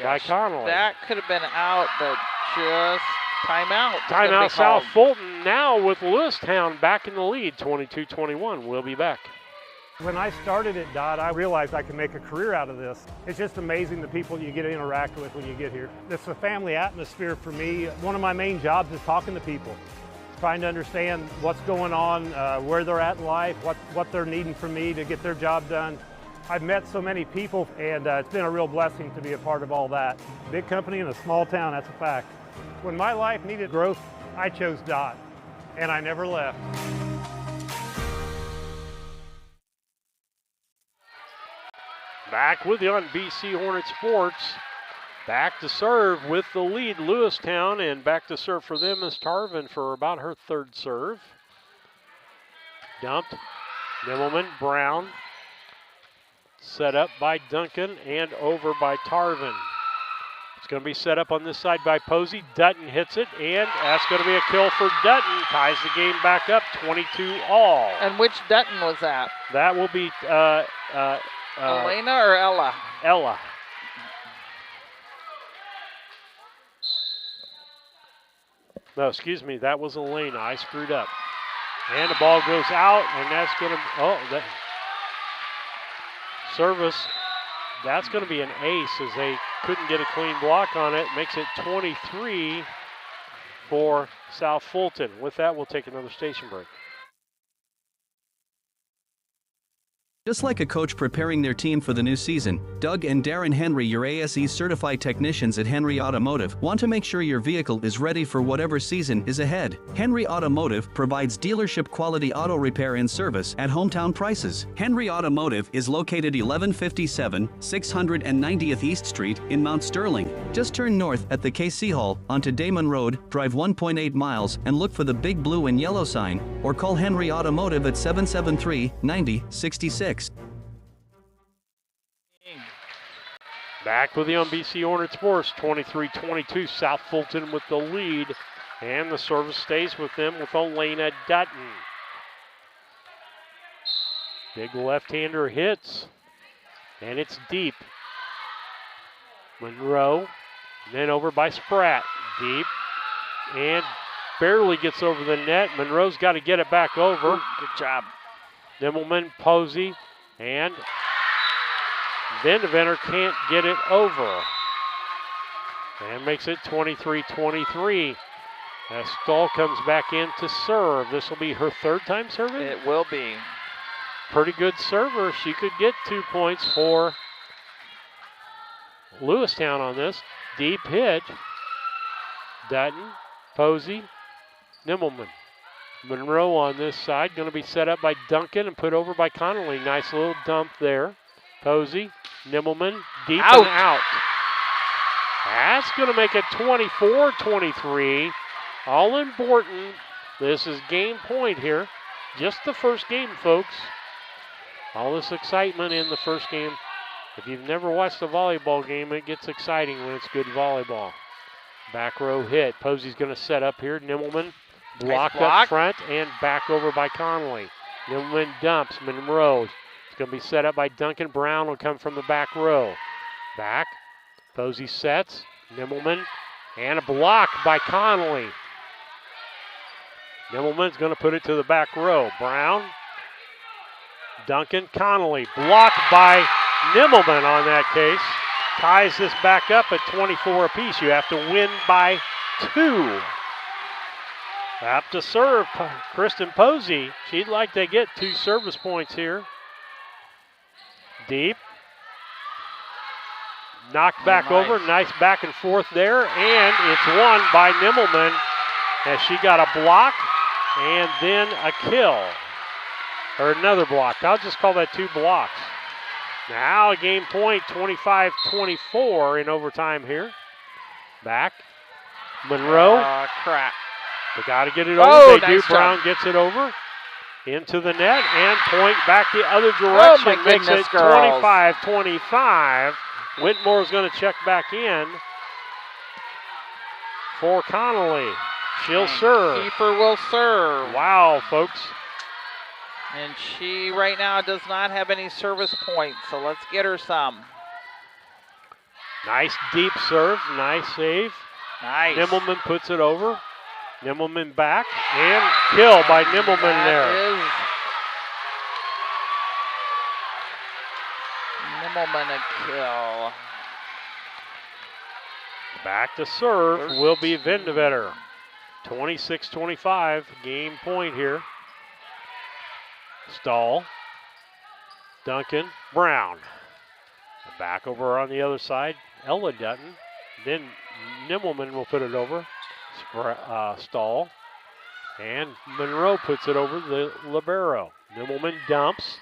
Speaker 2: by Connolly.
Speaker 3: That could have been out, but just timeout.
Speaker 2: Timeout South Fulton now with Lewistown back in the lead, 22-21. We'll be back.
Speaker 6: When I started at DOT, I realized I could make a career out of this. It's just amazing the people you get to interact with when you get here. It's a family atmosphere for me. One of my main jobs is talking to people, trying to understand what's going on, where they're at in life, what they're needing from me to get their job done. I've met so many people, and it's been a real blessing to be a part of all that. Big company in a small town, that's a fact. When my life needed growth, I chose DOT, and I never left.
Speaker 2: Back with you on BC Hornet Sports. Back to serve with the lead, Lewistown, and back to serve for them is Tarvin for about her third serve. Dumped. Nimmelman, Brown. Set up by Duncan and over by Tarvin. It's going to be set up on this side by Posey. Dutton hits it, and that's going to be a kill for Dutton. Ties the game back up, 22-all.
Speaker 3: And which Dutton was that?
Speaker 2: That will be
Speaker 3: Elena or Ella?
Speaker 2: Ella. No, excuse me, that was Elena. I screwed up. And the ball goes out, and that's going to, service. That's going to be an ace as they couldn't get a clean block on it. Makes it 23 for South Fulton. With that, we'll take another station break.
Speaker 8: Just like a coach preparing their team for the new season, Doug and Darren Henry, your ASE certified technicians at Henry Automotive, want to make sure your vehicle is ready for whatever season is ahead. Henry Automotive provides dealership quality auto repair and service at hometown prices. Henry Automotive is located 1157 690th East Street in Mount Sterling. Just turn north at the KC Hall onto Damon Road, drive 1.8 miles, and look for the big blue and yellow sign, or call Henry Automotive at 773-9066.
Speaker 2: Back with you on BC Hornet Sports, 23-22, South Fulton with the lead, and the service stays with them with Elena Dutton. Big left-hander hits, and it's deep. Monroe, then over by Spratt, deep, and barely gets over the net. Monroe's got to get it back over.
Speaker 3: Good job. Nimmelman,
Speaker 2: Posey, and Vendeventer can't get it over. And makes it 23-23. As Stahl comes back in to serve. This will be her third time serving?
Speaker 3: It will be.
Speaker 2: Pretty good server. She could get 2 points for Lewistown on this. Deep hit. Dutton, Posey, Nimmelman. Monroe on this side, going to be set up by Duncan and put over by Connolly. Nice little dump there. Posey, Nimmelman, deep and out. That's going to make it 24-23. All important. This is game point here. Just the first game, folks. All this excitement in the first game. If you've never watched a volleyball game, it gets exciting when it's good volleyball. Back row hit. Posey's going to set up here. Nimmelman. Block up front and back over by Connolly. Nimmelman dumps. Monroe. It's going to be set up by Duncan. Brown will come from the back row. Back. Posey sets. Nimmelman. And a block by Connolly. Nimmelman's going to put it to the back row. Brown. Duncan. Connolly. Blocked by Nimmelman on that case. Ties this back up at 24 apiece. You have to win by 2. Up to serve, Kristen Posey. She'd like to get 2 service points here. Deep. Knocked back over. Nice back and forth there. And it's won by Nimmelman as she got a block and then a kill. Or another block. I'll just call that 2 blocks. Now a game point, 25-24 in overtime here. Back. Monroe.
Speaker 3: Crap.
Speaker 2: They got to get it over.
Speaker 3: Oh,
Speaker 2: They
Speaker 3: nice
Speaker 2: do. Brown
Speaker 3: job.
Speaker 2: gets it over. Into the net and point back the other direction.
Speaker 3: Oh, my
Speaker 2: Makes
Speaker 3: goodness,
Speaker 2: it
Speaker 3: girls.
Speaker 2: 25-25. Whitmore's going to check back in for Connolly. She'll serve.
Speaker 3: Keeper will serve.
Speaker 2: Wow, folks.
Speaker 3: And she right now does not have any service points, so let's get her some.
Speaker 2: Nice deep serve. Nice save.
Speaker 3: Nice.
Speaker 2: Nimmelman puts it over. Nimmelman back and kill by Nimmelman there.
Speaker 3: Is Nimmelman a kill.
Speaker 2: Back to serve will be Vindevetter. 26-25, game point here. Stahl, Duncan, Brown. Back over on the other side, Ella Dutton. Then Nimmelman will put it over. Stahl. And Monroe puts it over the libero. Nimmelman dumps.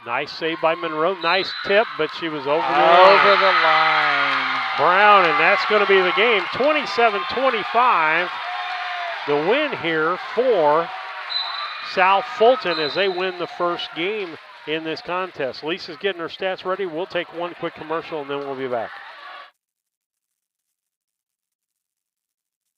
Speaker 2: Nice save by Monroe. Nice tip, but she was over the line.
Speaker 3: Over the line.
Speaker 2: Brown, and that's going to be the game. 27-25. The win here for South Fulton as they win the first game in this contest. Lisa's getting her stats ready. We'll take one quick commercial, and then we'll be back.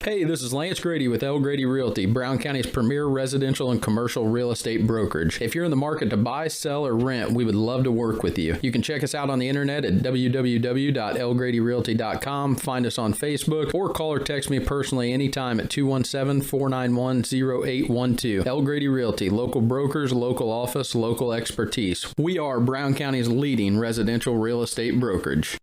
Speaker 7: Hey, this is Lance Grady with L. Grady Realty, Brown County's premier residential and commercial real estate brokerage. If you're in the market to buy, sell, or rent, we would love to work with you. You can check us out on the internet at www.lgradyrealty.com, find us on Facebook, or call or text me personally anytime at 217-491-0812. L. Grady Realty, local brokers, local office, local expertise. We are Brown County's leading residential real estate brokerage.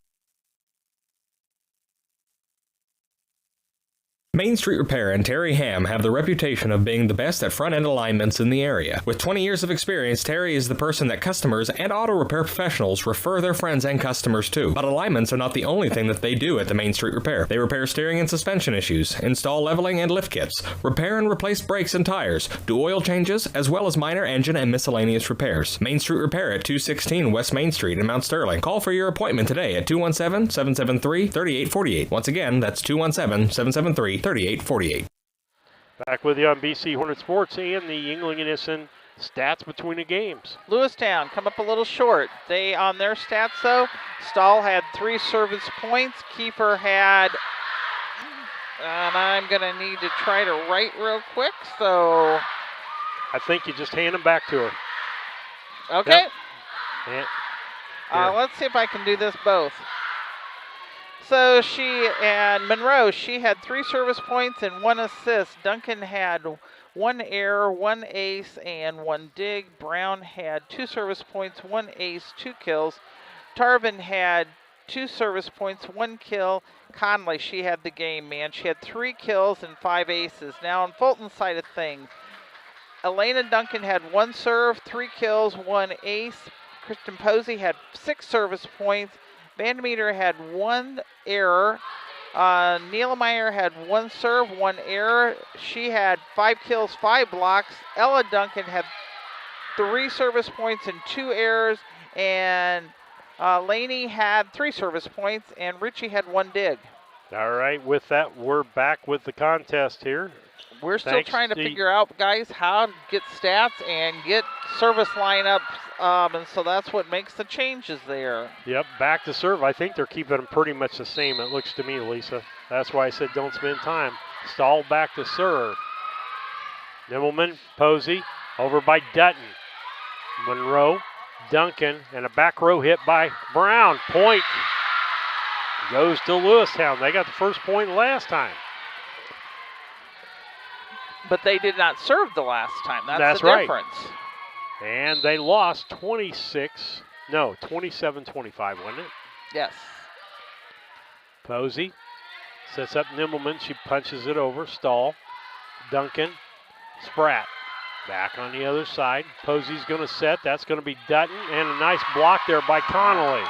Speaker 16: Main Street Repair and Terry Ham have the reputation of being the best at front-end alignments in the area. With 20 years of experience, Terry is the person that customers and auto repair professionals refer their friends and customers to. But alignments are not the only thing that they do at the Main Street Repair. They repair steering and suspension issues, install leveling and lift kits, repair and replace brakes and tires, do oil changes, as well as minor engine and miscellaneous repairs. Main Street Repair at 216 West Main Street in Mount Sterling. Call for your appointment today at 217-773-3848. Once again, that's 217-773-3848.
Speaker 2: Back with you on BC Hornet Sports and the Yingling Innocent stats between the games.
Speaker 3: Lewistown come up a little short. They, on their stats though, Stahl had 3 service points. Kiefer had, and I'm going to need to try to write real quick, so.
Speaker 2: I think you just hand them back to her.
Speaker 3: Okay.
Speaker 2: Yep.
Speaker 3: Let's see if I can do this both. So she and Monroe, she had 3 service points and 1 assist. Duncan had 1 error, 1 ace, and 1 dig. Brown had 2 service points, 1 ace, 2 kills. Tarvin had 2 service points, 1 kill. Conley, she had the game, man. She had 3 kills and 5 aces. Now on Fulton's side of things, Elena Duncan had 1 serve, 3 kills, 1 ace. Kristen Posey had 6 service points. Vandemeter had 1 error. Nielemeyer had 1 serve, 1 error. She had 5 kills, 5 blocks. Ella Duncan had 3 service points and 2 errors. And Laney had 3 service points, and Richie had 1 dig.
Speaker 2: All right, with that, we're back with the contest here.
Speaker 3: We're still trying to figure out, guys, how to get stats and get service lineups, and so that's what makes the changes there.
Speaker 2: Yep, back to serve. I think they're keeping them pretty much the same, it looks to me, Lisa. That's why I said don't spend time. Stahl back to serve. Nimmelman, Posey, over by Dutton. Monroe, Duncan, and a back row hit by Brown. Point goes to Lewistown. They got the first point last time.
Speaker 3: But they did not serve the last time. That's the difference.
Speaker 2: And they lost 27-25, wasn't it?
Speaker 3: Yes.
Speaker 2: Posey sets up Nimmelman. She punches it over. Stahl. Duncan. Spratt. Back on the other side. Posey's going to set. That's going to be Dutton. And a nice block there by Connolly.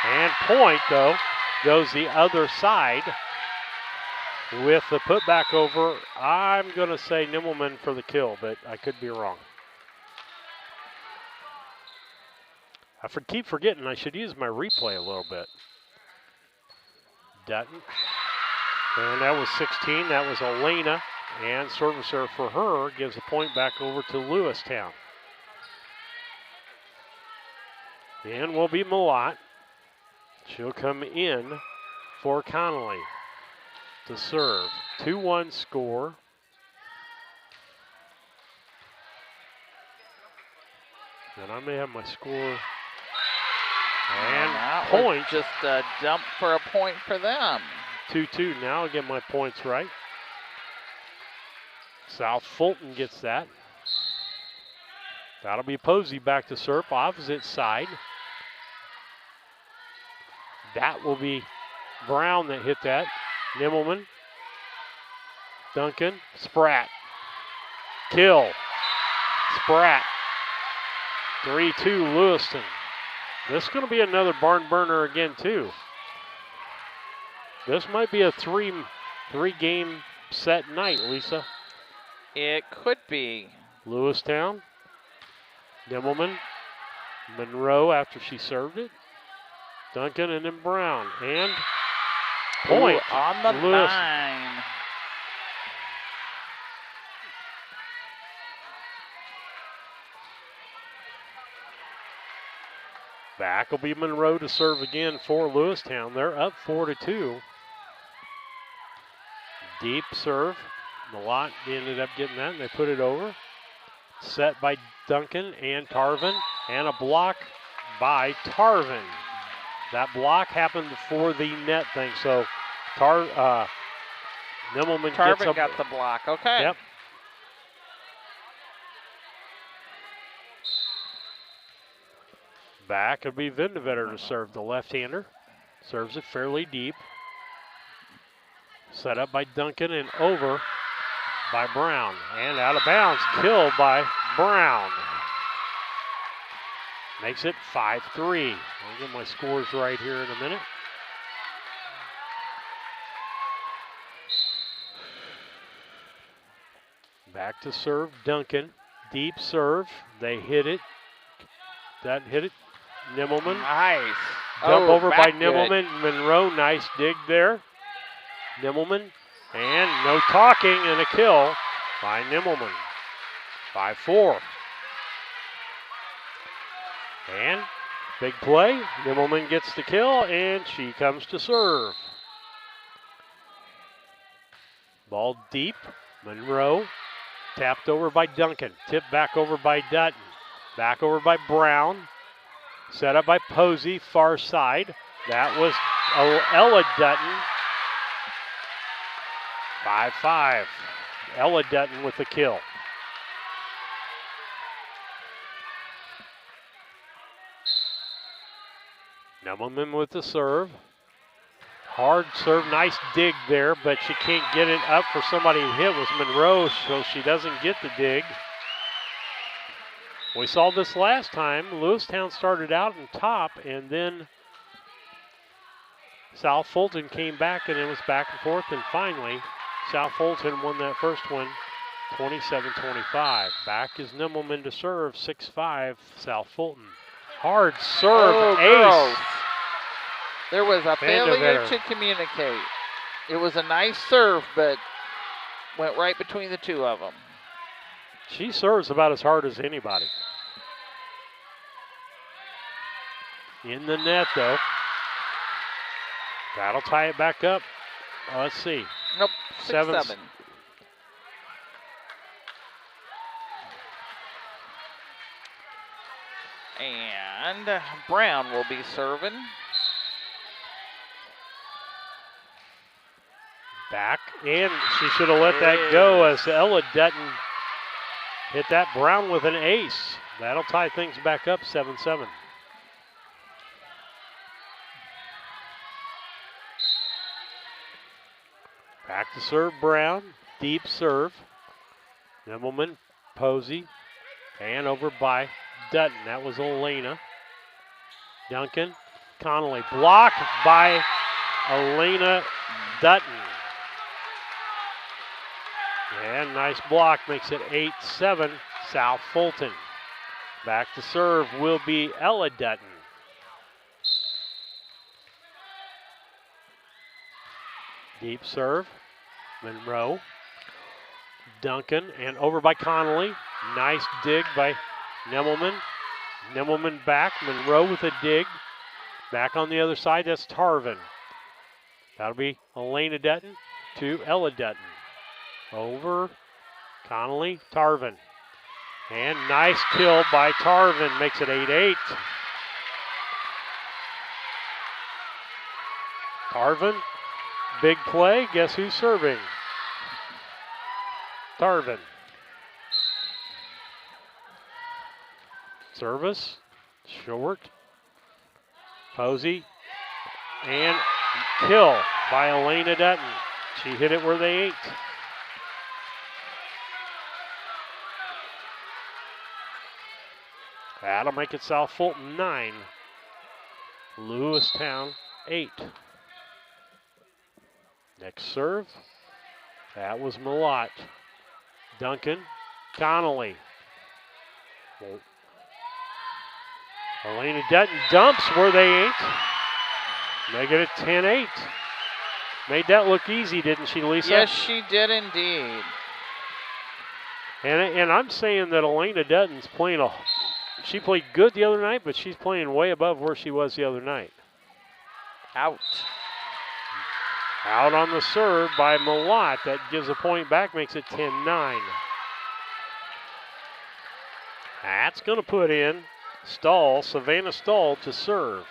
Speaker 2: And point, though, goes the other side with the putback over. I'm going to say Nimmelman for the kill, but I could be wrong. I keep forgetting I should use my replay a little bit. Dutton. And that was 16. That was Elena. And servicer for her gives the point back over to Lewistown. And will be Malott. She'll come in for Connolly to serve. 2-1 score. And I may have my score. And point.
Speaker 3: Just a dump for a point for them.
Speaker 2: 2-2 now. I'll get my points right. South Fulton gets that. That'll be Posey back to serve, opposite side. That will be Brown that hit that. Nimmelman. Duncan. Spratt. Kill. Spratt. 3-2 Lewiston. This is going to be another barn burner again, too. This might be a three-game set night, Lisa.
Speaker 3: It could be.
Speaker 2: Lewistown. Nimmelman. Monroe after she served it. Duncan and then Brown. And point.
Speaker 3: Ooh, on the line.
Speaker 2: Back will be Monroe to serve again for Lewistown. They're up 4-2. Deep serve. Malott ended up getting that, and they put it over. Set by Duncan and Tarvin, and a block by Tarvin. That block happened before the net thing, so Nimmelman
Speaker 3: Tarvin got the block, okay.
Speaker 2: Yep. Back would be Vindevetter to serve, the left-hander. Serves it fairly deep. Set up by Duncan and over by Brown. And out of bounds, killed by Brown. Makes it 5-3. I'll get my scores right here in a minute. Back to serve, Duncan. Deep serve. They hit it. That hit it. Nimmelman.
Speaker 3: Nice.
Speaker 2: Dump over by
Speaker 3: good.
Speaker 2: Nimmelman. Monroe, nice dig there. Nimmelman. And no talking and a kill by Nimmelman. 5-4. And big play. Nimmelman gets the kill and she comes to serve. Ball deep. Monroe. Tapped over by Duncan. Tipped back over by Dutton. Back over by Brown. Set up by Posey, far side. That was Ella Dutton. 5-5. Ella Dutton with the kill. Nimmelman with the serve. Hard serve, nice dig there, but she can't get it up for somebody to hit with Monroe, so she doesn't get the dig. We saw this last time. Lewistown started out in top, and then South Fulton came back, and it was back and forth, and finally, South Fulton won that first one, 27-25. Back is Nimmelman to serve, 6-5, South Fulton. Hard serve, ace.
Speaker 3: Girls. There was a failure
Speaker 2: Vanderveer
Speaker 3: to communicate. It was a nice serve, but went right between the two of them.
Speaker 2: She serves about as hard as anybody. In the net, though. That'll tie it back up. Let's see.
Speaker 3: Nope, 6-7. And Brown will be serving.
Speaker 2: Back, and she should have let that go as Ella Dutton hit that Brown with an ace. That'll tie things back up 7-7. Back to serve Brown, deep serve. Nimmelman Posey. And over by Dutton. That was Elena. Duncan. Connolly. Blocked by Elena Dutton. And nice block makes it 8-7 South Fulton. Back to serve will be Ella Dutton. Deep serve. Monroe. Duncan and over by Connolly. Nice dig by Nemmelman. Nemmelman back. Monroe with a dig. Back on the other side, that's Tarvin. That'll be Elena Dutton to Ella Dutton. Over Connolly, Tarvin. And nice kill by Tarvin, makes it 8-8. Tarvin, big play, guess who's serving? Tarvin. Service, short. Posey, and kill by Elena Dutton. She hit it where they ain't. That'll make it South Fulton 9. Lewistown 8. Next serve. That was Malott. Duncan. Connolly. Elena Dutton dumps where they ain't. Make it a 10-8. Made that look easy, didn't she, Lisa?
Speaker 3: Yes, she did indeed.
Speaker 2: And I'm saying that Elena Dutton's playing she played good the other night, but she's playing way above where she was the other night.
Speaker 3: Out.
Speaker 2: Out on the serve by Malott. That gives a point back, makes it 10-9. That's going to put in Savannah Stahl to serve.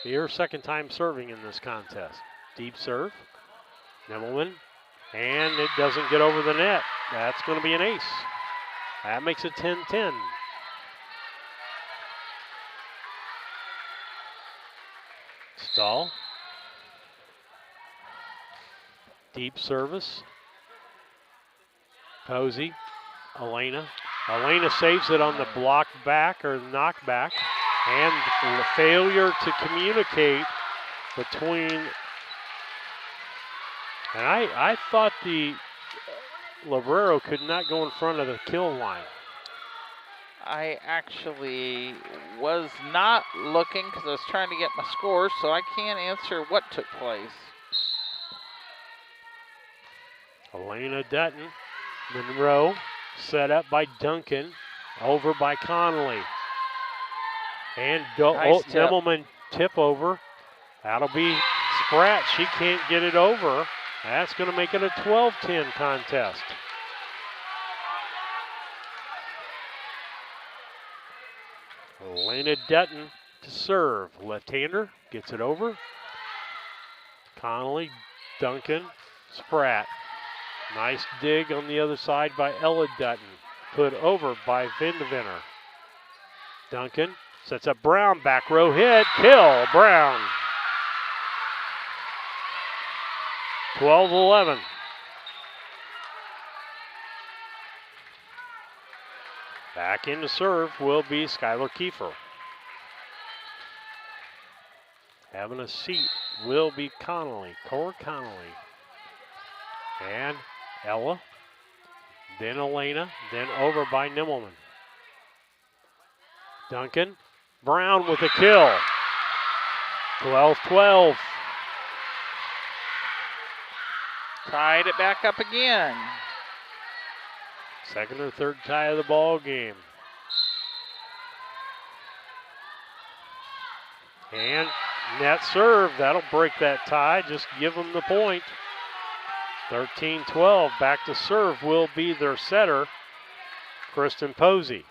Speaker 2: Be her second time serving in this contest. Deep serve. Nemmelman. And it doesn't get over the net. That's going to be an ace. That makes it 10-10. Stahl. Deep service. Posey. Elena. Elena saves it on the block back or knockback. And the failure to communicate between. And I thought the Librero could not go in front of the kill line.
Speaker 3: I actually was not looking because I was trying to get my scores, so I can't answer what took place.
Speaker 2: Elena Dutton, Monroe, set up by Duncan, over by Connolly. And
Speaker 3: Nice tip.
Speaker 2: Nemmelman tip over. That'll be Spratt. She can't get it over. That's going to make it a 12-10 contest. Elena Dutton to serve. Left-hander gets it over. Connolly, Duncan, Spratt. Nice dig on the other side by Ella Dutton. Put over by Vindeventer. Duncan sets up Brown. Back row hit. Kill. Brown. 12-11. Back in to serve will be Skylar Kiefer. Having a seat will be Cor Connolly. And Ella, then Elena, then over by Nimmelman. Duncan, Brown with a kill. 12-12.
Speaker 3: Tied it back up again.
Speaker 2: Second or third tie of the ball game. And net serve, that'll break that tie. Just give them the point. 13-12, back to serve will be their setter, Kristen Posey.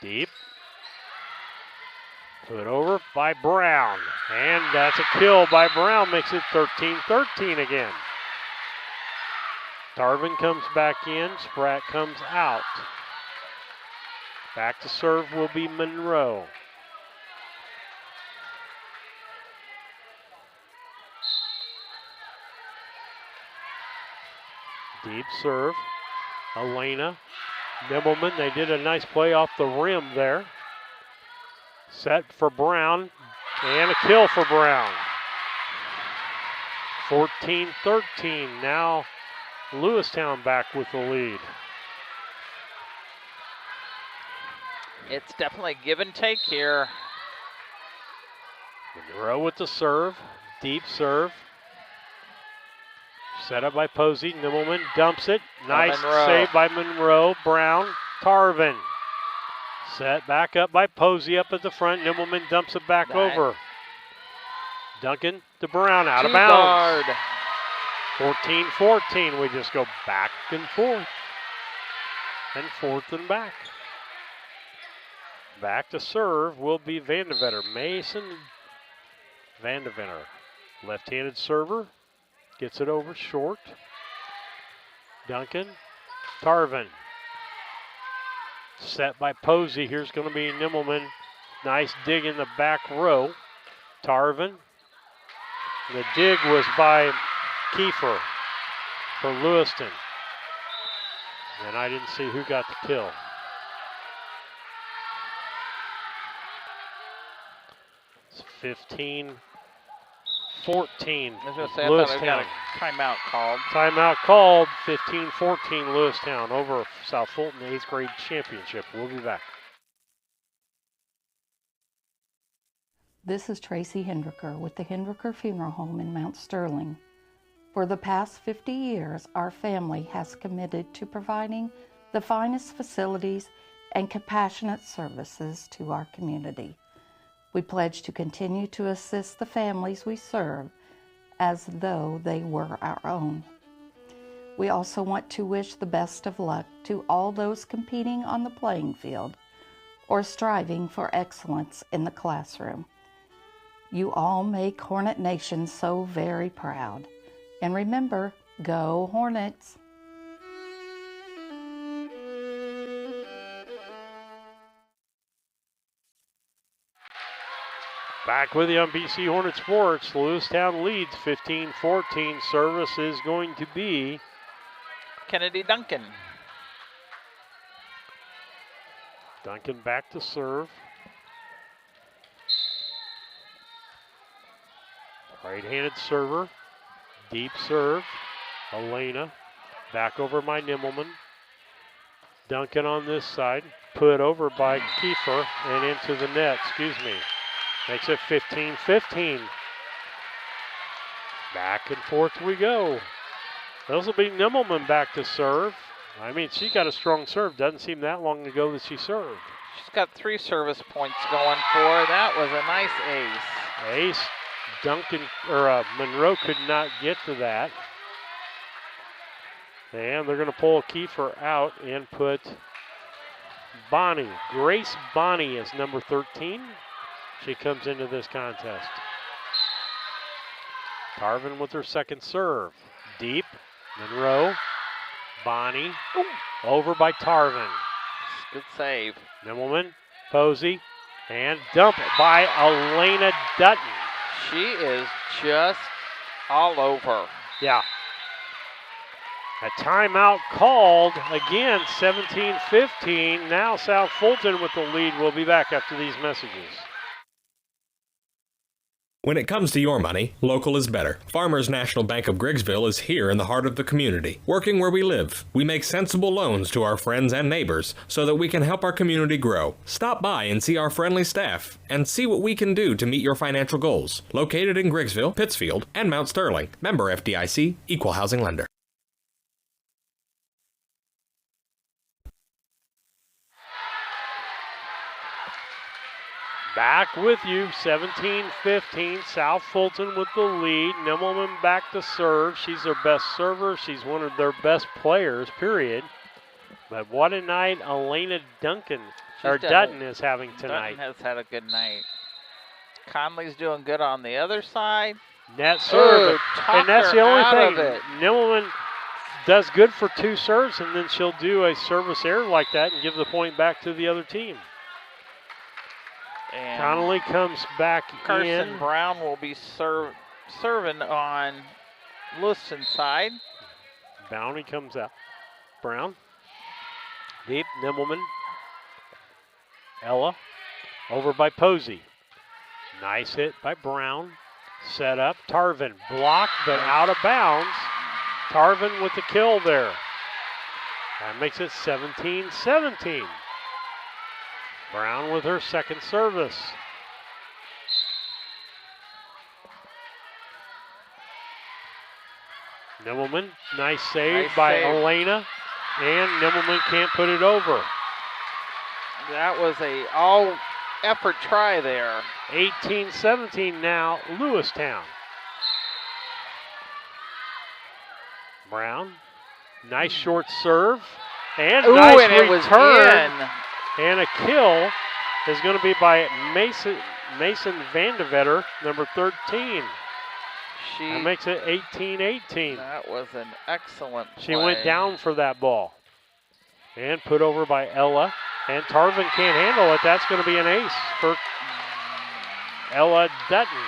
Speaker 2: Deep. Put over by Brown. And that's a kill by Brown, makes it 13-13 again. Tarvin comes back in, Spratt comes out. Back to serve will be Monroe. Deep serve. Elena. Nimbleman, they did a nice play off the rim there. Set for Brown, and a kill for Brown. 14-13, now Lewistown back with the lead.
Speaker 3: It's definitely give and take here.
Speaker 2: Monroe with the serve, deep serve. Set up by Posey, Nimbleman dumps it. Nice save by Monroe. Brown, Tarvin. Set back up by Posey up at the front. Nimbleman dumps it back over. Duncan to Brown, out of bounds. 14-14, we just go back and forth. And forth and back. Back to serve will be Vandevetter. Mason Vandevetter. Left-handed server. Gets it over short. Duncan. Tarvin. Set by Posey. Here's going to be Nimbleman. Nice dig in the back row. Tarvin. The dig was by Kiefer for Lewiston. And I didn't see who got the kill. It's 15-14.
Speaker 3: I was going to say, I thought I got a timeout called.
Speaker 2: Timeout called, 15-14 Lewistown over South Fulton 8th grade championship. We'll be back.
Speaker 9: This is Tracy Hendricker with the Hendricker Funeral Home in Mount Sterling. For the past 50 years, our family has committed to providing the finest facilities and compassionate services to our community. We pledge to continue to assist the families we serve as though they were our own. We also want to wish the best of luck to all those competing on the playing field or striving for excellence in the classroom. You all make Hornet Nation so very proud. And remember, go Hornets!
Speaker 2: Back with you on BC Hornet Sports. Lewistown leads 15-14. Service is going to be
Speaker 3: Kennedy Duncan.
Speaker 2: Duncan back to serve. Right-handed server. Deep serve. Elena. Back over by Nimbleman. Duncan on this side. Put over by Kiefer and into the net. Excuse me. Makes it 15-15. Back and forth we go. This will be Nimbleman back to serve. I mean, she got a strong serve. Doesn't seem that long ago that she served.
Speaker 3: She's got 3 service points going for her. That was a nice ace.
Speaker 2: Ace. Duncan, or Monroe could not get to that. And they're going to pull Kiefer out and put Bonnie. Grace Bonnie is number 13. She comes into this contest. Tarvin with her second serve. Deep. Monroe. Bonnie. Over by Tarvin.
Speaker 3: Good save.
Speaker 2: Nimbleman. Posey. And dump by Elena Dutton.
Speaker 3: She is just all over.
Speaker 2: Yeah. A timeout called. Again, 17-15. Now South Fulton with the lead. We'll be back after these messages.
Speaker 16: When it comes to your money, local is better. Farmers National Bank of Griggsville is here in the heart of the community, working where we live. We make sensible loans to our friends and neighbors so that we can help our community grow. Stop by and see our friendly staff and see what we can do to meet your financial goals. Located in Griggsville, Pittsfield, and Mount Sterling. Member FDIC, Equal Housing Lender.
Speaker 2: Back with you, 17-15. South Fulton with the lead. Nimbleman back to serve. She's their best server. She's one of their best players, period. But what a night Elena Dutton is having tonight.
Speaker 3: Dutton has had a good night. Conley's doing good on the other side.
Speaker 2: Net serve. And that's the only thing. Nimbleman does good for 2 serves, and then she'll do a service error like that and give the point back to the other team.
Speaker 3: And
Speaker 2: Connolly comes back
Speaker 3: Carson
Speaker 2: in.
Speaker 3: Brown will be serving on Lewiston's side.
Speaker 2: Bounty comes out. Brown. Deep. Nimmelman. Ella. Over by Posey. Nice hit by Brown. Set up. Tarvin blocked, but out of bounds. Tarvin with the kill there. That makes it 17-17. Brown with her second service. Nimmelman, nice save by Elena, and Nimmelman can't put it over.
Speaker 3: That was a all-effort try there.
Speaker 2: 18-17 now, Lewistown. Brown, nice short serve, and nice
Speaker 3: and
Speaker 2: return.
Speaker 3: It was in.
Speaker 2: And a kill is going to be by Mason Vandevetter, number 13. That makes it 18-18.
Speaker 3: That was an excellent play.
Speaker 2: She went down for that ball. And put over by Ella. And Tarvin can't handle it. That's going to be an ace for Ella Dutton.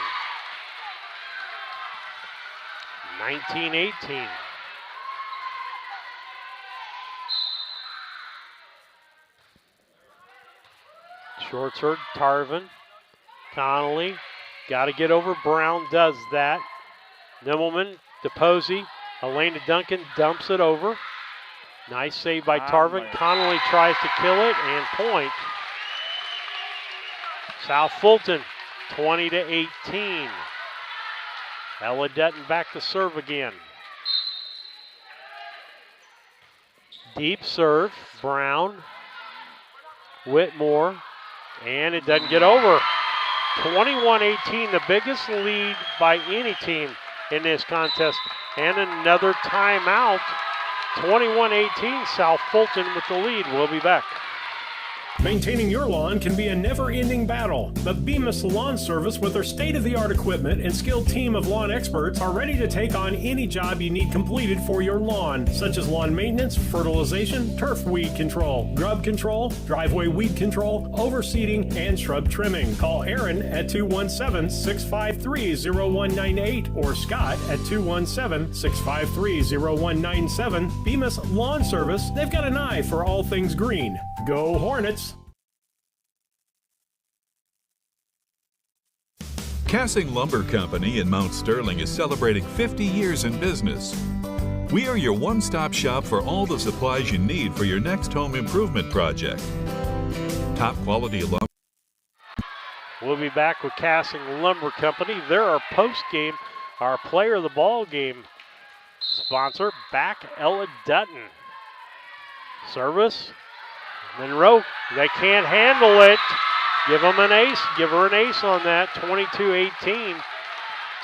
Speaker 2: 19-18. Short serve, Tarvin. Connolly, got to get over. Brown does that. Nimmelman to Posey. Elena Duncan dumps it over. Nice save by Tarvin. Connolly tries to kill it, and point. South Fulton, 20-18. Ella Dutton back to serve again. Deep serve, Brown. Whitmore. And it doesn't get over. 21-18, the biggest lead by any team in this contest. And another timeout. 21-18, South Fulton with the lead. We'll be back.
Speaker 1: Maintaining your lawn can be a never-ending battle, but Bemis Lawn Service, with their state-of-the-art equipment and skilled team of lawn experts, are ready to take on any job you need completed for your lawn, such as lawn maintenance, fertilization, turf weed control, grub control, driveway weed control, overseeding, and shrub trimming. Call Aaron at 217-653-0198 or Scott at 217-653-0197. Bemis Lawn Service, they've got an eye for all things green. Go Hornets!
Speaker 10: Cassing Lumber Company in Mount Sterling is celebrating 50 years in business. We are your one-stop shop for all the supplies you need for your next home improvement project. Top quality lumber.
Speaker 2: We'll be back with Cassing Lumber Company. They're our post-game, our player of the ball game sponsor, back Ella Dutton. Service. Monroe, they can't handle it. Give them an ace. Give her an ace on that. 22-18.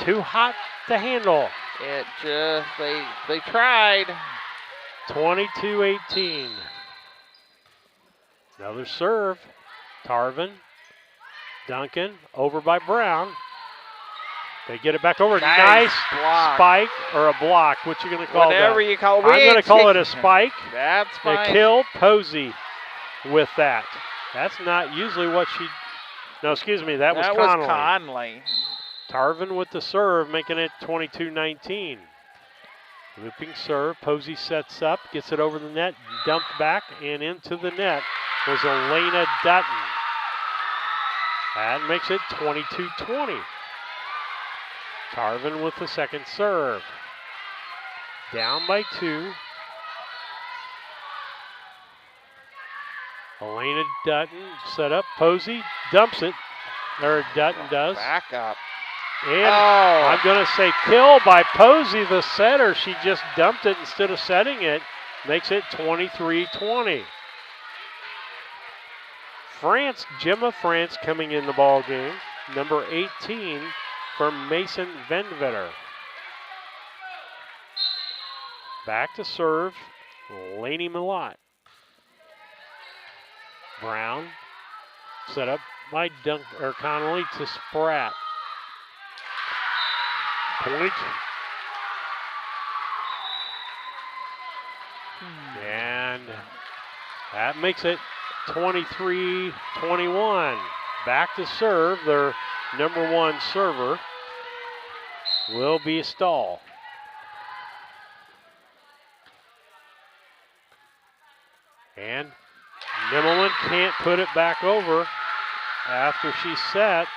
Speaker 2: Too hot to handle.
Speaker 3: It just, they tried.
Speaker 2: 22-18. Another serve. Tarvin. Duncan over by Brown. They get it back over. Nice
Speaker 3: block.
Speaker 2: Spike or a block. What you going to call
Speaker 3: Whatever
Speaker 2: that?
Speaker 3: you call it.
Speaker 2: I'm going to call it a spike.
Speaker 3: That's fine.
Speaker 2: They kill Posey with that. That's not usually what she... No, excuse me. That was Connolly. Tarvin with the serve, making it 22-19. Looping serve. Posey sets up, gets it over the net, dumped back, and into the net was Elena Dutton. That makes it 22-20. Tarvin with the second serve. Down by 2. Elena Dutton set up. Posey dumps it. Or Dutton does.
Speaker 3: Back up.
Speaker 2: And I'm going to say kill by Posey, the setter. She just dumped it instead of setting it. Makes it 23-20. France, Gemma France coming in the ball game. Number 18 for Mason Venvetter. Back to serve, Laney Millot. Brown set up by Connolly to Spratt. Point. And that makes it 23-21. Back to serve, their number 1 server will be Stahl. And Nimmelman can't put it back over after she set.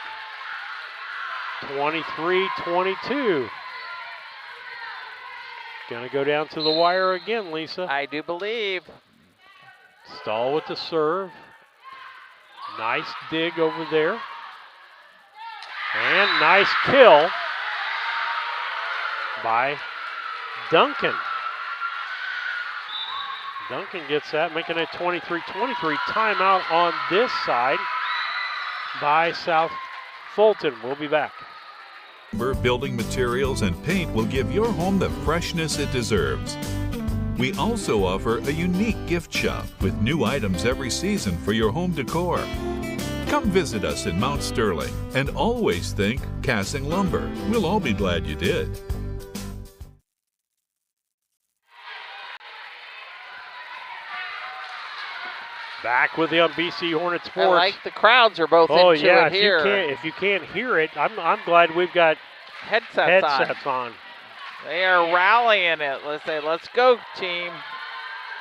Speaker 2: 23-22. Gonna go down to the wire again, Lisa.
Speaker 3: I do believe.
Speaker 2: Stahl with the serve. Nice dig over there. And nice kill by Duncan. Duncan gets that, making it 23-23. Timeout on this side by South Fulton. We'll be back.
Speaker 10: Building materials and paint will give your home the freshness it deserves. We also offer a unique gift shop with new items every season for your home decor. Come visit us in Mount Sterling and always think Cassing Lumber. We'll all be glad you did.
Speaker 2: Back with you on BC Hornet Sports.
Speaker 3: I like the crowds are both into it here.
Speaker 2: If you can't hear it, I'm glad we've got
Speaker 3: headsets on. They are rallying it. Let's say, let's go, team.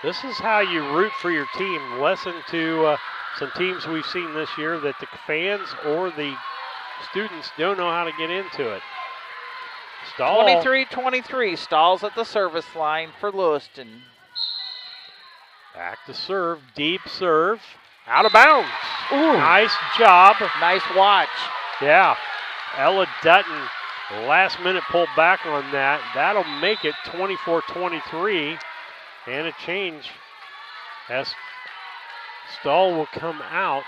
Speaker 2: This is how you root for your team. Lesson to some teams we've seen this year that the fans or the students don't know how to get into it. Stahl.
Speaker 3: 23-23. Stahl's at the service line for Lewiston.
Speaker 2: Back to serve, deep serve, out of bounds.
Speaker 3: Ooh.
Speaker 2: Nice job.
Speaker 3: Nice watch.
Speaker 2: Yeah, Ella Dutton, last minute pulled back on that. That'll make it 24-23, and a change as Stahl will come out,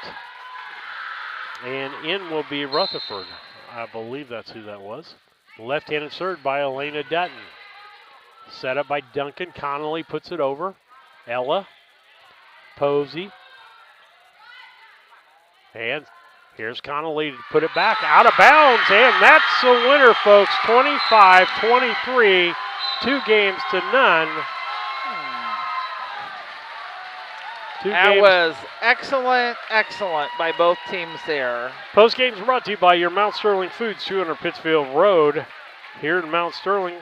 Speaker 2: and in will be Rutherford. I believe that's who that was. Left-handed serve by Elena Dutton. Set up by Duncan. Connolly puts it over. Ella, Posey, and here's Connolly to put it back out of bounds, and that's the winner, folks. 25-23, 2 games to none.
Speaker 3: That was excellent by both teams there.
Speaker 2: Post games brought to you by your Mount Sterling Foods, 200 Pittsfield Road, here in Mount Sterling.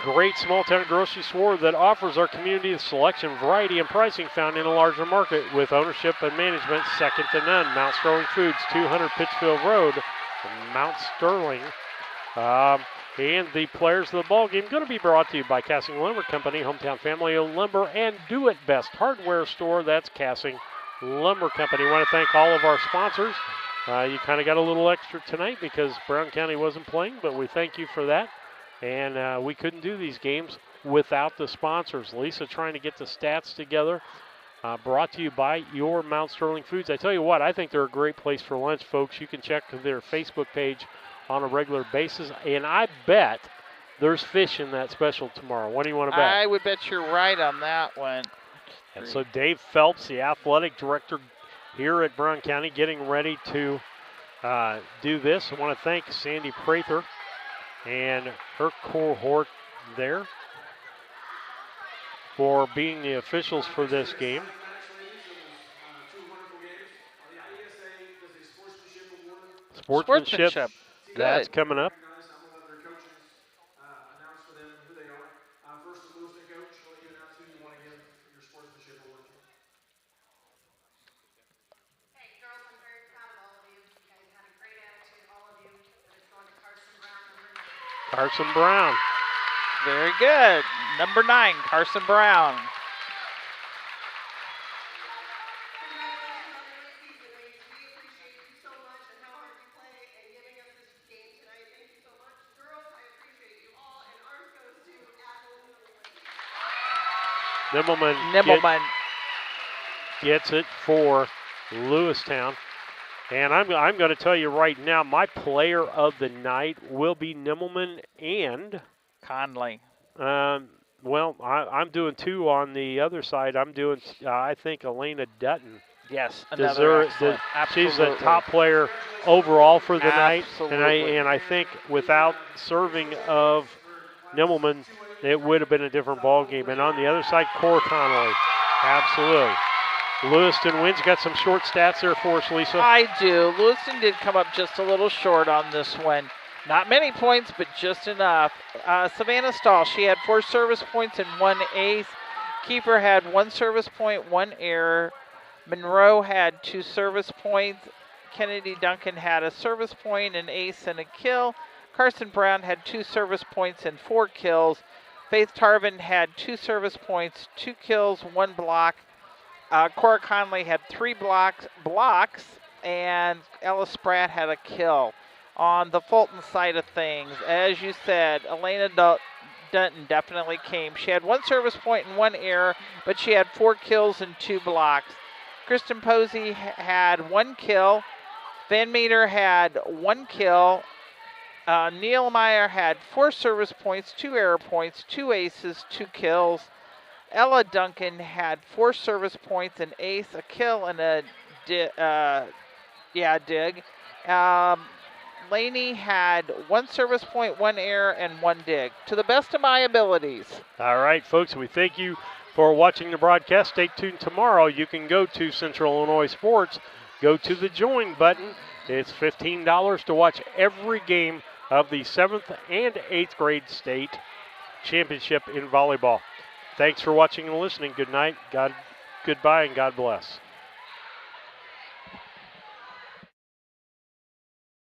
Speaker 2: Great small town grocery store that offers our community the selection, variety, and pricing found in a larger market with ownership and management second to none. Mount Sterling Foods, 200 Pittsfield Road, Mount Sterling. And the players of the ball game going to be brought to you by Cassing Lumber Company, hometown family-owned lumber and Do It Best hardware store. That's Cassing Lumber Company. I want to thank all of our sponsors. You kind of got a little extra tonight because Brown County wasn't playing, but we thank you for that. And we couldn't do these games without the sponsors. Lisa trying to get the stats together. Brought to you by your Mount Sterling Foods. I tell you what, I think they're a great place for lunch, folks. You can check their Facebook page on a regular basis. And I bet there's fish in that special tomorrow. What do you want to bet?
Speaker 3: I would bet you're right on that one.
Speaker 2: And so Dave Phelps, the athletic director here at Brown County, getting ready to do this. I want to thank Sandy Prather and her cohort there for being the officials for this game. Sportsmanship. That's coming up. Carson Brown.
Speaker 3: Very good. Number 9, Carson Brown.
Speaker 2: Nimmelman gets it for Lewistown. And I'm going to tell you right now, my player of the night will be Nimmelman and
Speaker 3: Conley.
Speaker 2: Well, I'm doing 2 on the other side. I'm doing, I think, Elena Dutton.
Speaker 3: Yes, another excellent.
Speaker 2: She's the top player overall for the night. And I think without serving of Nimmelman, it would have been a different ball game. And on the other side, Cor Connolly. Absolutely. Lewiston wins. Got some short stats there for us, Lisa.
Speaker 3: I do. Lewiston did come up just a little short on this one. Not many points, but just enough. Savannah Stahl, she had 4 service points and 1 ace. Kiefer had 1 service point, 1 error. Monroe had 2 service points. Kennedy Duncan had a service point, an ace, and a kill. Carson Brown had 2 service points and 4 kills. Faith Tarvin had 2 service points, 2 kills, 1 block. Cora Conley had 3 blocks, and Ella Spratt had a kill. On the Fulton side of things, as you said, Elena Dutton definitely came. She had 1 service point and 1 error, but she had 4 kills and 2 blocks. Kristen Posey had 1 kill. Van Meter had 1 kill. Neil Meyer had 4 service points, 2 error points, 2 aces, 2 kills. Ella Duncan had 4 service points, an ace, a kill, and a dig. Laney had 1 service point, 1 error, and 1 dig. To the best of my abilities.
Speaker 2: All right, folks, we thank you for watching the broadcast. Stay tuned tomorrow. You can go to Central Illinois Sports, go to the join button. It's $15 to watch every game of the 7th and 8th grade state championship in volleyball. Thanks for watching and listening. Good night, goodbye, and God bless.